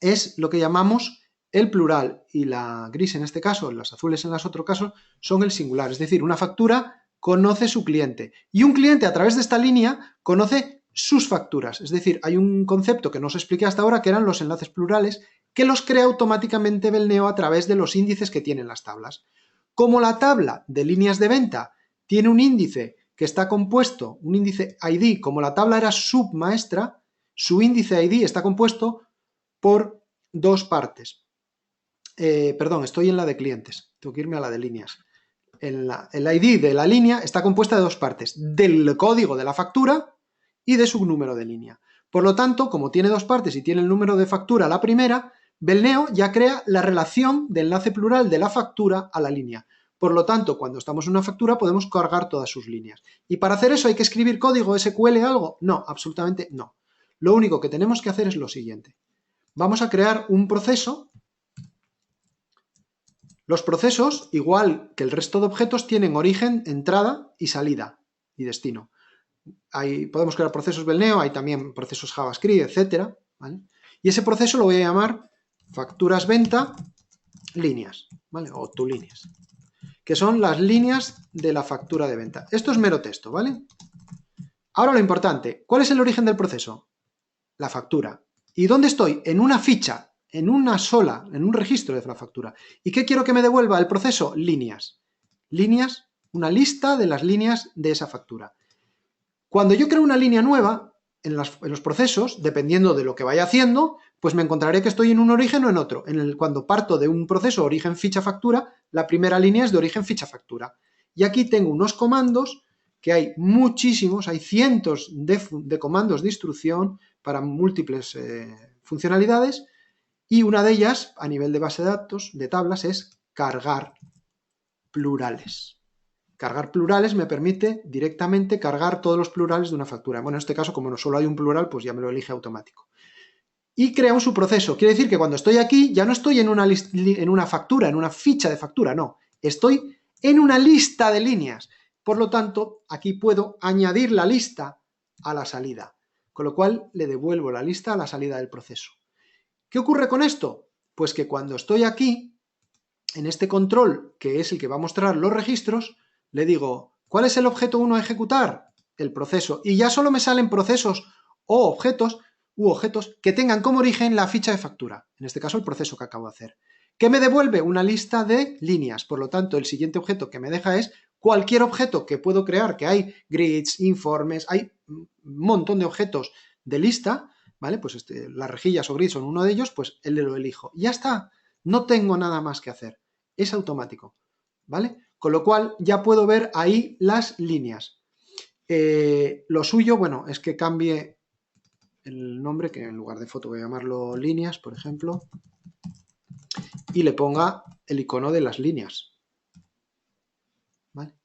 es lo que llamamos el plural y la gris en este caso, las azules en los otros casos, son el singular. Es decir, una factura conoce su cliente y un cliente a través de esta línea conoce sus facturas. Es decir, hay un concepto que no os expliqué hasta ahora que eran los enlaces plurales que los crea automáticamente Belneo a través de los índices que tienen las tablas. Como la tabla de líneas de venta tiene un índice que está compuesto, un índice ID, como la tabla era submaestra, su índice ID está compuesto por dos partes. Perdón, estoy en la de clientes, tengo que irme a la de líneas. El ID de la línea está compuesta de dos partes, del código de la factura y de su número de línea. Por lo tanto, como tiene dos partes y tiene el número de factura la primera, Belneo ya crea la relación de enlace plural de la factura a la línea. Por lo tanto, cuando estamos en una factura podemos cargar todas sus líneas. ¿Y para hacer eso hay que escribir código SQL algo? No, absolutamente no. Lo único que tenemos que hacer es lo siguiente. Vamos a crear un proceso. Los procesos, igual que el resto de objetos, tienen origen, entrada y salida y destino. Podemos crear procesos Belneo, hay también procesos JavaScript, etcétera, ¿vale? Y ese proceso lo voy a llamar facturas venta líneas, ¿vale? O tu líneas, que son las líneas de la factura de venta. Esto es mero texto, ¿vale? Ahora lo importante, ¿cuál es el origen del proceso? La factura. ¿Y dónde estoy? En una ficha, en una sola, en un registro de la factura. ¿Y qué quiero que me devuelva el proceso? Líneas. Líneas, una lista de las líneas de esa factura. Cuando yo creo una línea nueva, en los procesos, dependiendo de lo que vaya haciendo, pues me encontraré que estoy en un origen o en otro. Cuando parto de un proceso origen ficha factura, la primera línea es de origen ficha factura. Y aquí tengo unos comandos que hay muchísimos, hay cientos de comandos de instrucción para múltiples funcionalidades, y una de ellas, a nivel de base de datos, de tablas, es cargar plurales. Cargar plurales me permite directamente cargar todos los plurales de una factura. Bueno, en este caso, como no solo hay un plural, pues ya me lo elige automático. Y crea un subproceso. Quiere decir que cuando estoy aquí, ya no estoy en una factura, en una ficha de factura, no. Estoy en una lista de líneas. Por lo tanto, aquí puedo añadir la lista a la salida, con lo cual le devuelvo la lista a la salida del proceso. ¿Qué ocurre con esto? Pues que cuando estoy aquí, en este control, que es el que va a mostrar los registros, le digo, ¿cuál es el objeto 1 a ejecutar? El proceso. Y ya solo me salen procesos o objetos que tengan como origen la ficha de factura, en este caso el proceso que acabo de hacer. ¿Qué me devuelve? Una lista de líneas. Por lo tanto, el siguiente objeto que me deja es cualquier objeto que puedo crear, que hay grids, informes, hay un montón de objetos de lista, ¿vale? Pues las rejillas o grids son uno de ellos, pues él lo elijo. Y ya está, no tengo nada más que hacer, es automático, ¿vale? Con lo cual ya puedo ver ahí las líneas. Lo suyo, bueno, es que cambie el nombre, que en lugar de foto voy a llamarlo líneas, por ejemplo, y le ponga el icono de las líneas. ¿Vale?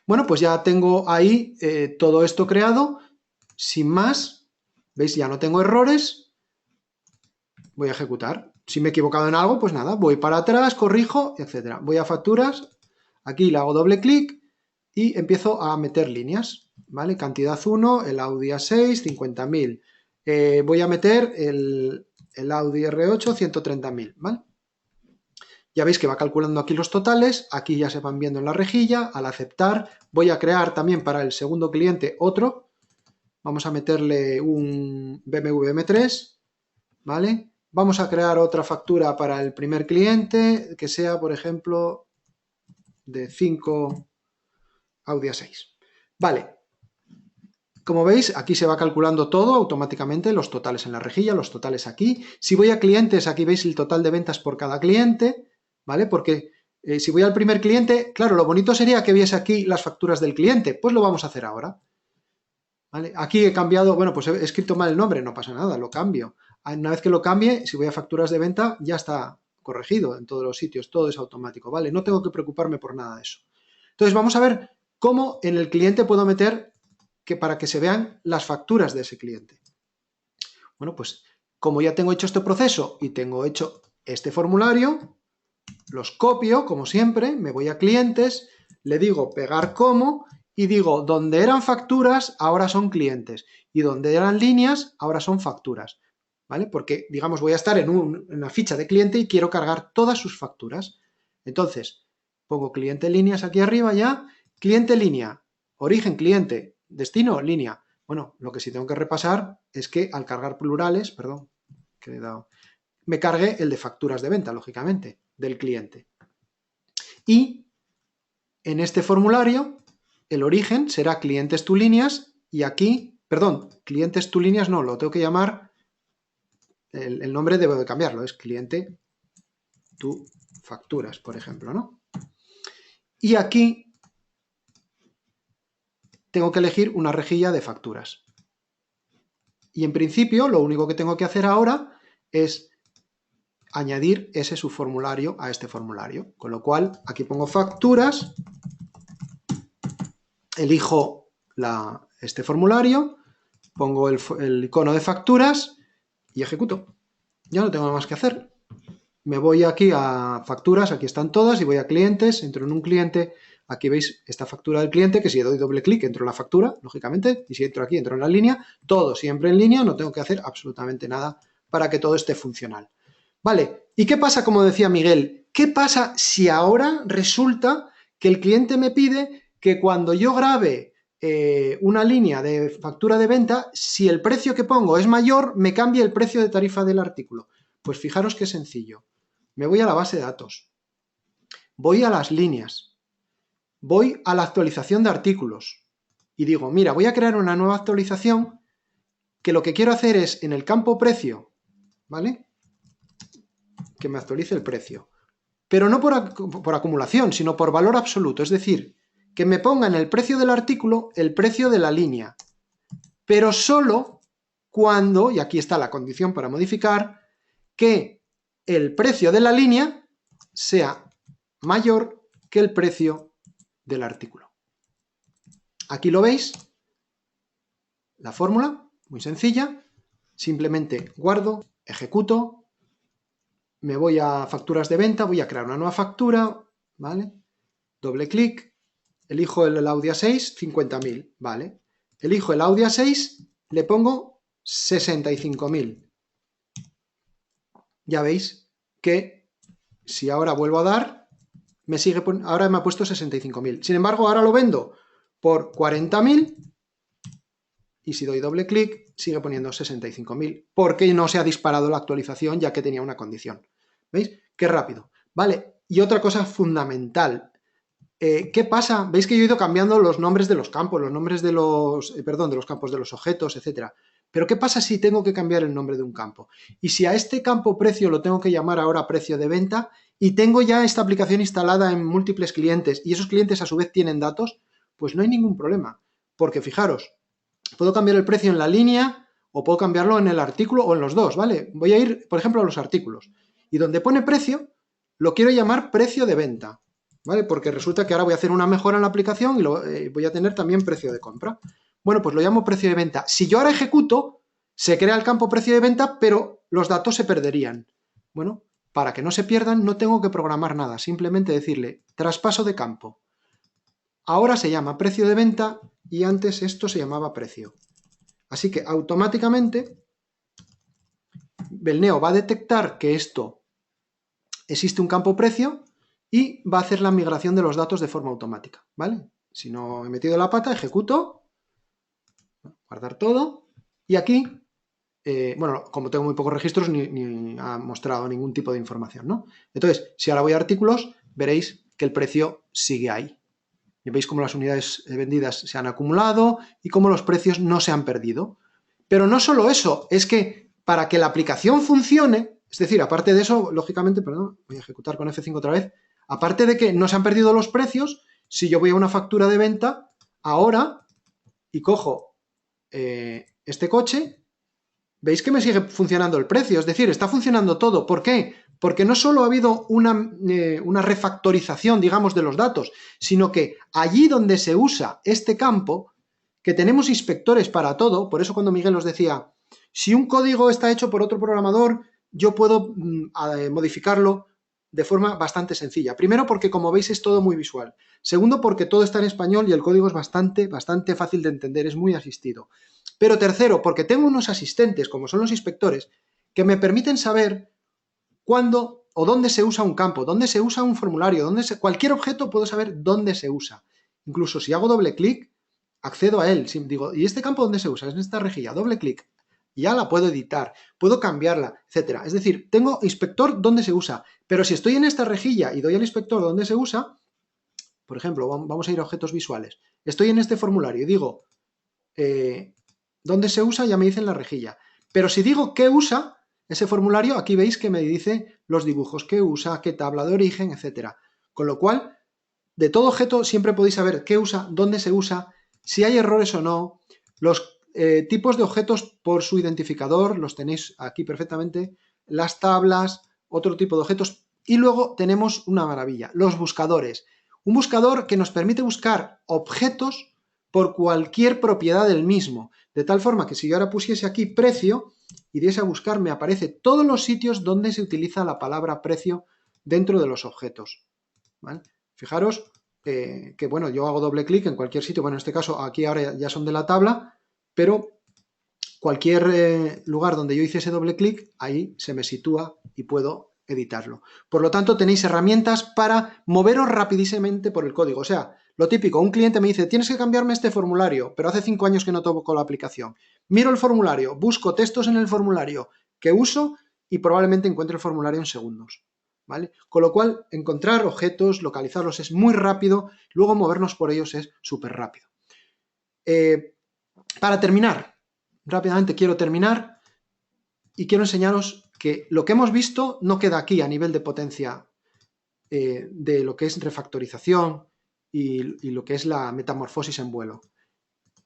Bueno, pues ya tengo ahí todo esto creado, sin más. ¿Veis? Ya no tengo errores. Voy a ejecutar. Si me he equivocado en algo, pues nada, voy para atrás, corrijo, etc. Voy a facturas, aquí le hago doble clic y empiezo a meter líneas, ¿vale? Cantidad 1, el Audi A6, 50.000. Voy a meter el Audi R8, 130.000, ¿vale? Ya veis que va calculando aquí los totales, aquí ya se van viendo en la rejilla. Al aceptar, voy a crear también para el segundo cliente otro. Vamos a meterle un BMW M3, ¿vale? Vamos a crear otra factura para el primer cliente, que sea, por ejemplo, de 5 Audi A6. Vale. Como veis, aquí se va calculando todo automáticamente, los totales en la rejilla, los totales aquí. Si voy a clientes, aquí veis el total de ventas por cada cliente, ¿vale? Porque si voy al primer cliente, claro, lo bonito sería que viese aquí las facturas del cliente. Pues lo vamos a hacer ahora. ¿Vale? Aquí he cambiado, bueno, pues he escrito mal el nombre, no pasa nada, lo cambio. Una vez que lo cambie, si voy a facturas de venta, ya está corregido en todos los sitios, todo es automático, ¿vale? No tengo que preocuparme por nada de eso. Entonces vamos a ver cómo en el cliente puedo meter para que se vean las facturas de ese cliente. Bueno, pues como ya tengo hecho este proceso y tengo hecho este formulario, los copio, como siempre, me voy a clientes, le digo pegar como y digo, donde eran facturas, ahora son clientes, y donde eran líneas, ahora son facturas, ¿vale? Porque, digamos, voy a estar en una ficha de cliente y quiero cargar todas sus facturas. Entonces, pongo cliente líneas aquí arriba ya, cliente línea, origen cliente, destino línea. Bueno, lo que sí tengo que repasar es que al cargar plurales, perdón, que he dado, me cargue el de facturas de venta, lógicamente, del cliente. Y en este formulario, el origen será clientes tu líneas y aquí, perdón, clientes tu líneas no, lo tengo que llamar, el nombre debo de cambiarlo, es cliente tu facturas, por ejemplo, ¿no? Y aquí tengo que elegir una rejilla de facturas. Y en principio, lo único que tengo que hacer ahora es añadir ese subformulario a este formulario. Con lo cual, aquí pongo facturas, elijo este formulario, pongo el icono de facturas y ejecuto. Ya no tengo más que hacer. Me voy aquí a facturas, aquí están todas, y voy a clientes, entro en un cliente, aquí veis esta factura del cliente, que si doy doble clic entro en la factura, lógicamente, y si entro aquí entro en la línea, todo siempre en línea, no tengo que hacer absolutamente nada para que todo esté funcional. Vale, ¿y qué pasa, como decía Miguel? ¿Qué pasa si ahora resulta que el cliente me pide que cuando yo grabe una línea de factura de venta, si el precio que pongo es mayor, me cambie el precio de tarifa del artículo? Pues fijaros qué sencillo. Me voy a la base de datos, voy a las líneas, voy a la actualización de artículos y digo, mira, voy a crear una nueva actualización que lo que quiero hacer es en el campo precio, ¿vale? que me actualice el precio. Pero no por acumulación, sino por valor absoluto. Es decir, que me ponga en el precio del artículo el precio de la línea. Pero solo cuando, y aquí está la condición para modificar, que el precio de la línea sea mayor que el precio del artículo. Aquí lo veis, la fórmula, muy sencilla, simplemente guardo, ejecuto, me voy a facturas de venta, voy a crear una nueva factura, ¿vale? Doble clic, elijo el Audi A6, 50.000, ¿vale? Elijo el Audi A6, le pongo 65.000. Ya veis que si ahora vuelvo a dar, ahora me ha puesto 65.000. Sin embargo, ahora lo vendo por 40.000 y si doy doble clic, sigue poniendo 65.000, porque no se ha disparado la actualización ya que tenía una condición. ¿Veis? Qué rápido. Vale, y otra cosa fundamental. ¿Qué pasa? Veis que yo he ido cambiando los nombres de los campos, los nombres de los, de los campos de los objetos, etcétera. Pero ¿qué pasa si tengo que cambiar el nombre de un campo? Y si a este campo precio lo tengo que llamar ahora precio de venta y tengo ya esta aplicación instalada en múltiples clientes y esos clientes a su vez tienen datos, pues no hay ningún problema. Porque fijaros, puedo cambiar el precio en la línea o puedo cambiarlo en el artículo o en los dos, ¿vale? Voy a ir, por ejemplo, a los artículos. Y donde pone precio, lo quiero llamar precio de venta, ¿vale? Porque resulta que ahora voy a hacer una mejora en la aplicación y voy a tener también precio de compra. Bueno, pues lo llamo precio de venta. Si yo ahora ejecuto, se crea el campo precio de venta, pero los datos se perderían. Bueno, para que no se pierdan, no tengo que programar nada. Simplemente decirle traspaso de campo. Ahora se llama precio de venta y antes esto se llamaba precio. Así que automáticamente Belneo va a detectar que esto existe un campo precio y va a hacer la migración de los datos de forma automática, ¿vale? Si no he metido la pata, ejecuto, guardar todo y aquí, bueno, como tengo muy pocos registros, ni ha mostrado ningún tipo de información, ¿no? Entonces, si ahora voy a artículos, veréis que el precio sigue ahí. Y veis cómo las unidades vendidas se han acumulado y cómo los precios no se han perdido. Pero no solo eso, es que para que la aplicación funcione, es decir, aparte de eso, lógicamente, perdón, voy a ejecutar con F5 otra vez, aparte de que no se han perdido los precios, si yo voy a una factura de venta ahora y cojo este coche, veis que me sigue funcionando el precio, es decir, está funcionando todo. ¿Por qué? Porque no solo ha habido una refactorización, digamos, de los datos, sino que allí donde se usa este campo, que tenemos inspectores para todo, por eso cuando Miguel os decía, si un código está hecho por otro programador, yo puedo modificarlo de forma bastante sencilla. Primero porque, como veis, es todo muy visual. Segundo porque todo está en español y el código es bastante fácil de entender, es muy asistido. Pero tercero, porque tengo unos asistentes, como son los inspectores, que me permiten saber cuándo o dónde se usa un campo, dónde se usa un formulario, cualquier objeto puedo saber dónde se usa. Incluso si hago doble clic, accedo a él. Si digo, ¿y este campo dónde se usa? Es en esta rejilla, doble clic. Ya la puedo editar, puedo cambiarla, etcétera. Es decir, tengo inspector dónde se usa, pero si estoy en esta rejilla y doy al inspector dónde se usa, por ejemplo, vamos a ir a objetos visuales. Estoy en este formulario y digo dónde se usa, ya me dice en la rejilla. Pero si digo qué usa ese formulario, aquí veis que me dice los dibujos que usa, qué tabla de origen, etcétera. Con lo cual, de todo objeto siempre podéis saber qué usa, dónde se usa, si hay errores o no. Los tipos de objetos por su identificador los tenéis aquí perfectamente. Las tablas, otro tipo de objetos. Y luego tenemos una maravilla, los buscadores. Un buscador que nos permite buscar objetos por cualquier propiedad del mismo. De tal forma que si yo ahora pusiese aquí precio y diese a buscar, me aparece todos los sitios donde se utiliza la palabra precio dentro de los objetos. ¿Vale? Fijaros que, bueno, yo hago doble clic en cualquier sitio. Bueno, en este caso aquí ahora ya son de la tabla, pero cualquier lugar donde yo hiciese doble clic, ahí se me sitúa y puedo editarlo. Por lo tanto, tenéis herramientas para moveros rapidísimamente por el código. O sea, lo típico, un cliente me dice, tienes que cambiarme este formulario, pero hace 5 años que no toco la aplicación. Miro el formulario, busco textos en el formulario que uso y probablemente encuentre el formulario en segundos. ¿Vale? Con lo cual, encontrar objetos, localizarlos es muy rápido, luego movernos por ellos es súper rápido. Para terminar, rápidamente quiero terminar y quiero enseñaros que lo que hemos visto no queda aquí a nivel de potencia de lo que es refactorización y lo que es la metamorfosis en vuelo.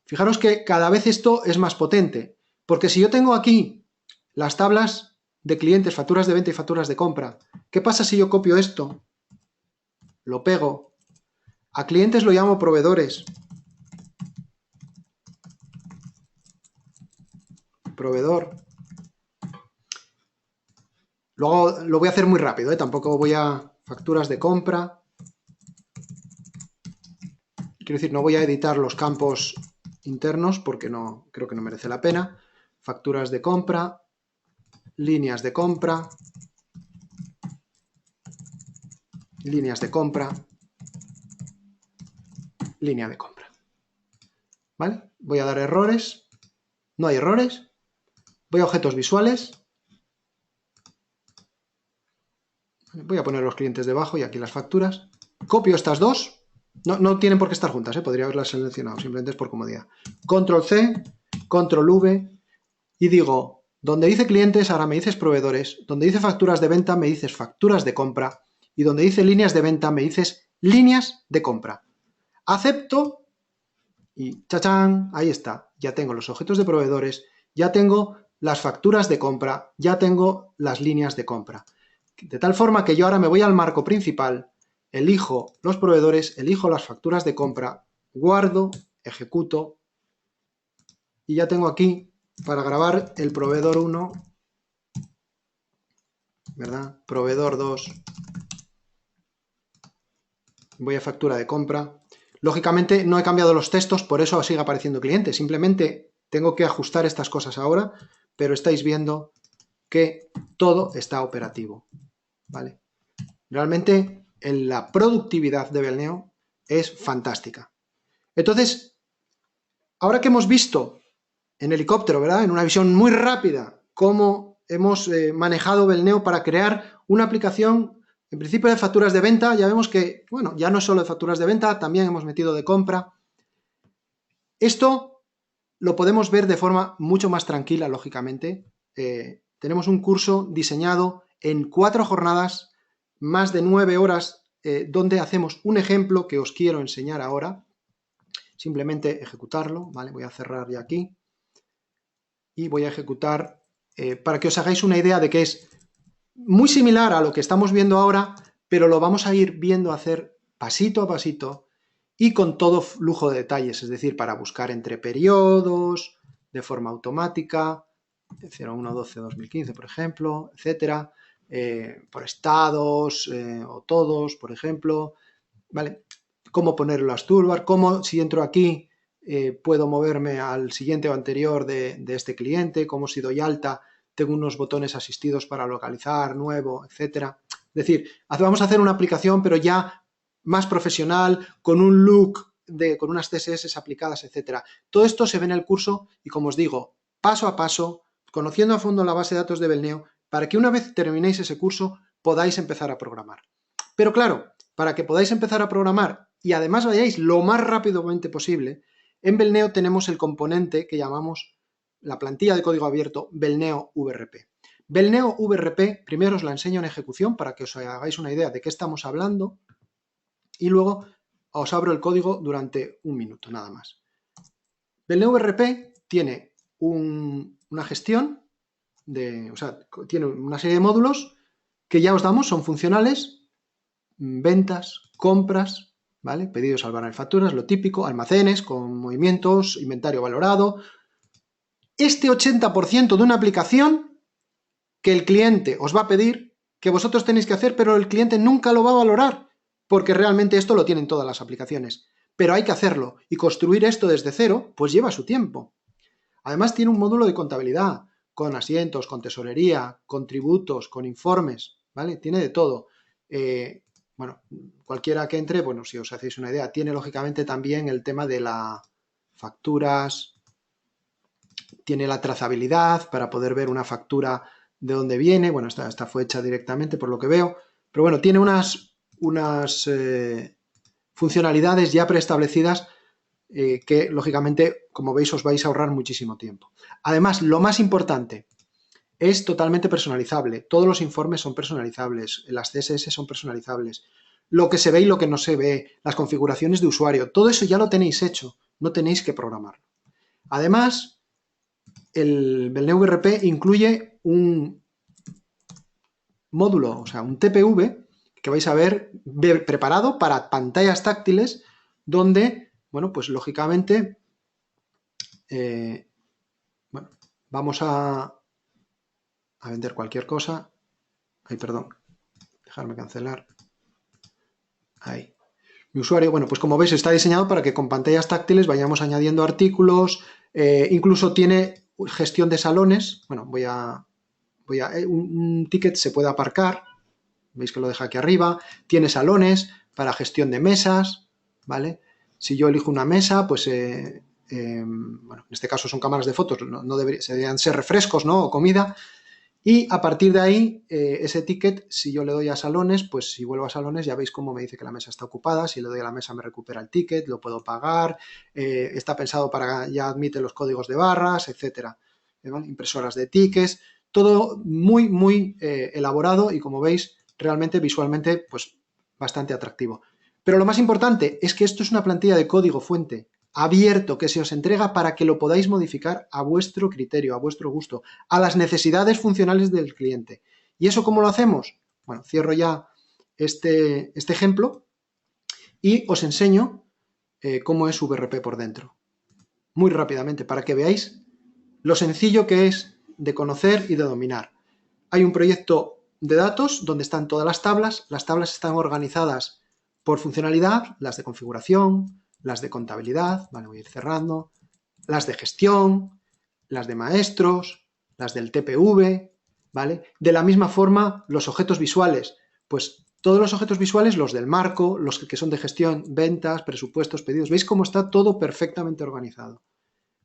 Fijaros que cada vez esto es más potente, porque si yo tengo aquí las tablas de clientes, facturas de venta y facturas de compra, ¿qué pasa si yo copio esto? Lo pego. A clientes lo llamo proveedores. Proveedor. Luego lo voy a hacer muy rápido, tampoco voy a facturas de compra. Quiero decir, no voy a editar los campos internos porque no creo que no merece la pena. Facturas de compra, líneas de compra, líneas de compra, línea de compra. ¿Vale? Voy a dar errores. No hay errores. Voy a objetos visuales. Voy a poner los clientes debajo y aquí las facturas. Copio estas dos. No tienen por qué estar juntas, podría haberlas seleccionado, simplemente es por comodidad. Control C, Control V y digo, donde dice clientes, ahora me dices proveedores, donde dice facturas de venta, me dices facturas de compra y donde dice líneas de venta, me dices líneas de compra. Acepto y ¡chachán! Ahí está. Ya tengo los objetos de proveedores, ya tengo las facturas de compra, ya tengo las líneas de compra. De tal forma que yo ahora me voy al marco principal, elijo los proveedores, elijo las facturas de compra, guardo, ejecuto y ya tengo aquí para grabar el proveedor 1, ¿verdad? Proveedor 2. Voy a factura de compra. Lógicamente no he cambiado los textos, por eso sigue apareciendo cliente. Simplemente tengo que ajustar estas cosas ahora, pero estáis viendo que todo está operativo, ¿vale? Realmente la productividad de Belneo es fantástica. Entonces, ahora que hemos visto en helicóptero, ¿verdad? En una visión muy rápida, cómo hemos manejado Belneo para crear una aplicación, en principio de facturas de venta, ya vemos que, bueno, ya no es solo de facturas de venta, también hemos metido de compra. Esto lo podemos ver de forma mucho más tranquila, lógicamente. Tenemos un curso diseñado en 4 jornadas, más de 9 horas, donde hacemos un ejemplo que os quiero enseñar ahora. Simplemente ejecutarlo, ¿vale? Voy a cerrar ya aquí y voy a ejecutar para que os hagáis una idea de que es muy similar a lo que estamos viendo ahora, pero lo vamos a ir viendo hacer pasito a pasito y con todo lujo de detalles, es decir, para buscar entre periodos, de forma automática, 01/12/2015, por ejemplo, etcétera, por estados o todos, por ejemplo, ¿vale? Cómo poner las toolbars, cómo si entro aquí puedo moverme al siguiente o anterior de este cliente, cómo si doy alta tengo unos botones asistidos para localizar, nuevo, etcétera. Es decir, vamos a hacer una aplicación pero ya más profesional, con un look, con unas CSS aplicadas, etcétera. Todo esto se ve en el curso y, como os digo, paso a paso, conociendo a fondo la base de datos de Belneo, para que una vez terminéis ese curso podáis empezar a programar. Pero claro, para que podáis empezar a programar y además vayáis lo más rápidamente posible, en Belneo tenemos el componente que llamamos la plantilla de código abierto Belneo VRP. Belneo VRP, primero os la enseño en ejecución para que os hagáis una idea de qué estamos hablando y luego os abro el código durante un minuto, nada más. Belneo VRP tiene una gestión, tiene una serie de módulos que ya os damos, son funcionales, ventas, compras, ¿vale? Pedidos, salvar facturas, lo típico, almacenes con movimientos, inventario valorado. Este 80% de una aplicación que el cliente os va a pedir, que vosotros tenéis que hacer, pero el cliente nunca lo va a valorar, porque realmente esto lo tienen todas las aplicaciones. Pero hay que hacerlo, y construir esto desde cero, pues lleva su tiempo. Además tiene un módulo de contabilidad, con asientos, con tesorería, con tributos, con informes, ¿vale? Tiene de todo. Bueno, cualquiera que entre, bueno, si os hacéis una idea, tiene lógicamente también el tema de las facturas, tiene la trazabilidad para poder ver una factura de dónde viene, bueno, esta fue hecha directamente por lo que veo, pero bueno, tiene unas funcionalidades ya preestablecidas que lógicamente, como veis, os vais a ahorrar muchísimo tiempo. Además, lo más importante, es totalmente personalizable. Todos los informes son personalizables, las CSS son personalizables. Lo que se ve y lo que no se ve, las configuraciones de usuario, todo eso ya lo tenéis hecho, no tenéis que programarlo. Además, el BNeue VRP incluye un módulo, o sea, un TPV que vais a ver preparado para pantallas táctiles donde, bueno, pues lógicamente, bueno, vamos a vender cualquier cosa. Ay, perdón, dejarme cancelar. Ahí. Mi usuario, bueno, pues como veis está diseñado para que con pantallas táctiles vayamos añadiendo artículos, incluso tiene gestión de salones. Bueno, un ticket se puede aparcar, veis que lo deja aquí arriba, tiene salones para gestión de mesas, ¿vale? Si yo elijo una mesa, pues, bueno, en este caso son cámaras de fotos, no deberían ser refrescos, ¿no? O comida. Y a partir de ahí, ese ticket, si yo le doy a salones, pues si vuelvo a salones ya veis cómo me dice que la mesa está ocupada. Si le doy a la mesa me recupera el ticket, lo puedo pagar, está pensado para, ya admite los códigos de barras, etcétera. Impresoras de tickets, todo muy, muy elaborado y como veis, realmente visualmente, pues bastante atractivo. Pero lo más importante es que esto es una plantilla de código fuente abierto que se os entrega para que lo podáis modificar a vuestro criterio, a vuestro gusto, a las necesidades funcionales del cliente. ¿Y eso cómo lo hacemos? Bueno, cierro ya este ejemplo y os enseño cómo es VRP por dentro. Muy rápidamente, para que veáis lo sencillo que es de conocer y de dominar. Hay un proyecto de datos donde están todas las tablas están organizadas por funcionalidad, las de configuración, las de contabilidad, vale, voy a ir cerrando, las de gestión, las de maestros, las del TPV, ¿vale? De la misma forma, los objetos visuales, pues todos los objetos visuales, los del marco, los que son de gestión, ventas, presupuestos, pedidos, ¿veis cómo está todo perfectamente organizado?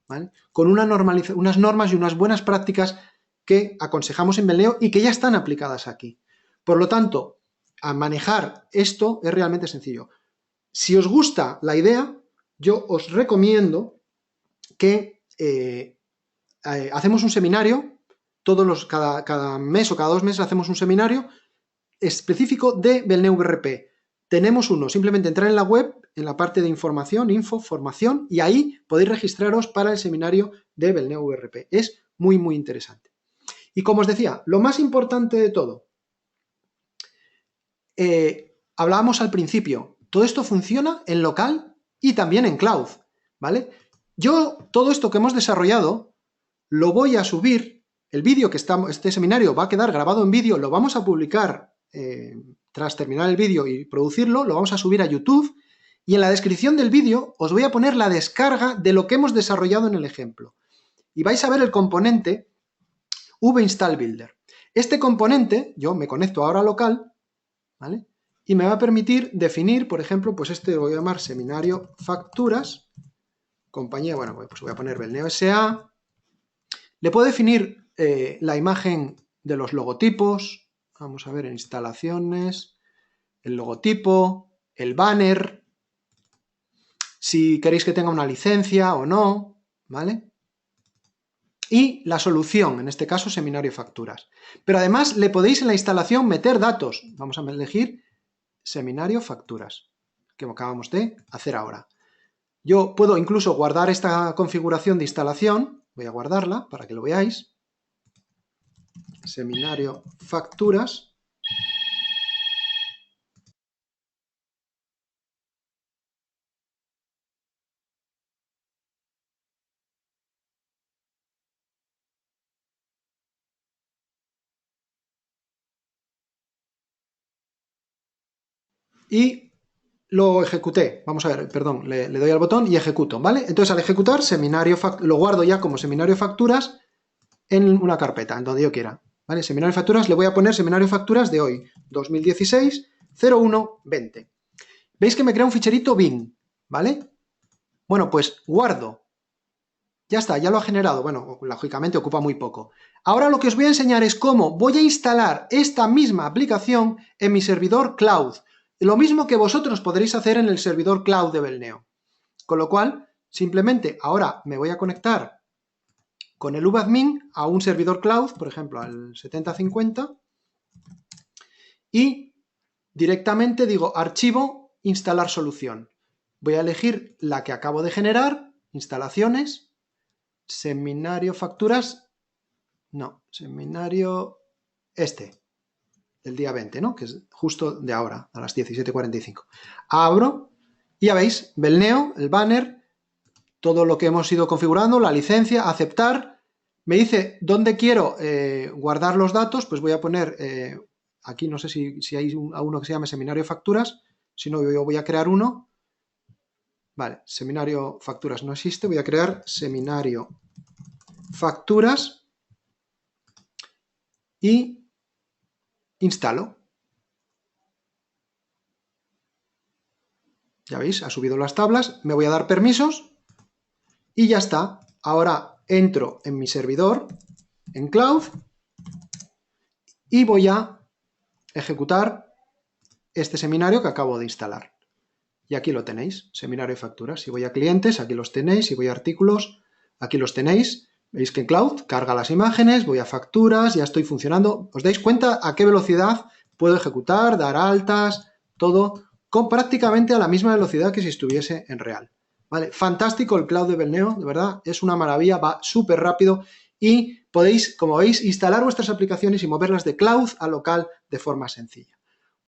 ¿Vale? Con unas normas y unas buenas prácticas que aconsejamos en BNeue y que ya están aplicadas aquí. Por lo tanto, a manejar esto es realmente sencillo. Si os gusta la idea, yo os recomiendo que hacemos un seminario, cada mes o cada 2 meses hacemos un seminario específico de BNeue VRP. Tenemos uno, simplemente entrar en la web, en la parte de información, info, formación, y ahí podéis registraros para el seminario de BNeue VRP. Es muy, muy interesante. Y como os decía, lo más importante de todo, hablábamos al principio, todo esto funciona en local y también en cloud, ¿vale? Yo, todo esto que hemos desarrollado, lo voy a subir, el vídeo que este seminario va a quedar grabado en vídeo, lo vamos a publicar tras terminar el vídeo y producirlo, lo vamos a subir a YouTube y en la descripción del vídeo os voy a poner la descarga de lo que hemos desarrollado en el ejemplo. Y vais a ver el componente VInstall Builder. Este componente, yo me conecto ahora a local, ¿vale? Y me va a permitir definir, por ejemplo, pues este lo voy a llamar seminario facturas, compañía, bueno, pues voy a poner BNeue SA, le puedo definir la imagen de los logotipos, vamos a ver en instalaciones, el logotipo, el banner, si queréis que tenga una licencia o no, ¿vale? Y la solución, en este caso seminario facturas. Pero además le podéis en la instalación meter datos, vamos a elegir seminario facturas, que acabamos de hacer ahora. Yo puedo incluso guardar esta configuración de instalación, voy a guardarla para que lo veáis, seminario facturas, y lo ejecuté. Vamos a ver, perdón, le doy al botón y ejecuto, ¿vale? Entonces al ejecutar, lo guardo ya como seminario facturas en una carpeta, en donde yo quiera, ¿vale? Seminario facturas, le voy a poner seminario facturas de hoy, 2016 01 20. ¿Veis que me crea un ficherito bin, ¿vale? Bueno, pues guardo. Ya está, ya lo ha generado. Bueno, lógicamente ocupa muy poco. Ahora lo que os voy a enseñar es cómo voy a instalar esta misma aplicación en mi servidor cloud. Lo mismo que vosotros podréis hacer en el servidor cloud de BNeue. Con lo cual, simplemente ahora me voy a conectar con el vadmin a un servidor cloud, por ejemplo, al 7050, y directamente digo archivo, instalar solución. Voy a elegir la que acabo de generar, instalaciones, seminario facturas, no, seminario del día 20, ¿no? Que es justo de ahora, a las 17:45. Abro y ya veis, Belneo, el banner, todo lo que hemos ido configurando, la licencia, aceptar. Me dice dónde quiero guardar los datos, pues voy a poner, aquí no sé si hay uno que se llame seminario facturas, si no yo voy a crear uno. Vale, seminario facturas no existe, voy a crear seminario facturas y instalo. Ya veis, ha subido las tablas, me voy a dar permisos y ya está. Ahora entro en mi servidor, en cloud, y voy a ejecutar este seminario que acabo de instalar. Y aquí lo tenéis, seminario de facturas. Si voy a clientes, aquí los tenéis. Si voy a artículos, aquí los tenéis. Veis que en cloud carga las imágenes, voy a facturas, ya estoy funcionando. ¿Os dais cuenta a qué velocidad puedo ejecutar, dar altas, todo con prácticamente a la misma velocidad que si estuviese en real? ¿Vale? Fantástico el cloud de Belneo, de verdad, es una maravilla, va súper rápido y podéis, como veis, instalar vuestras aplicaciones y moverlas de cloud a local de forma sencilla.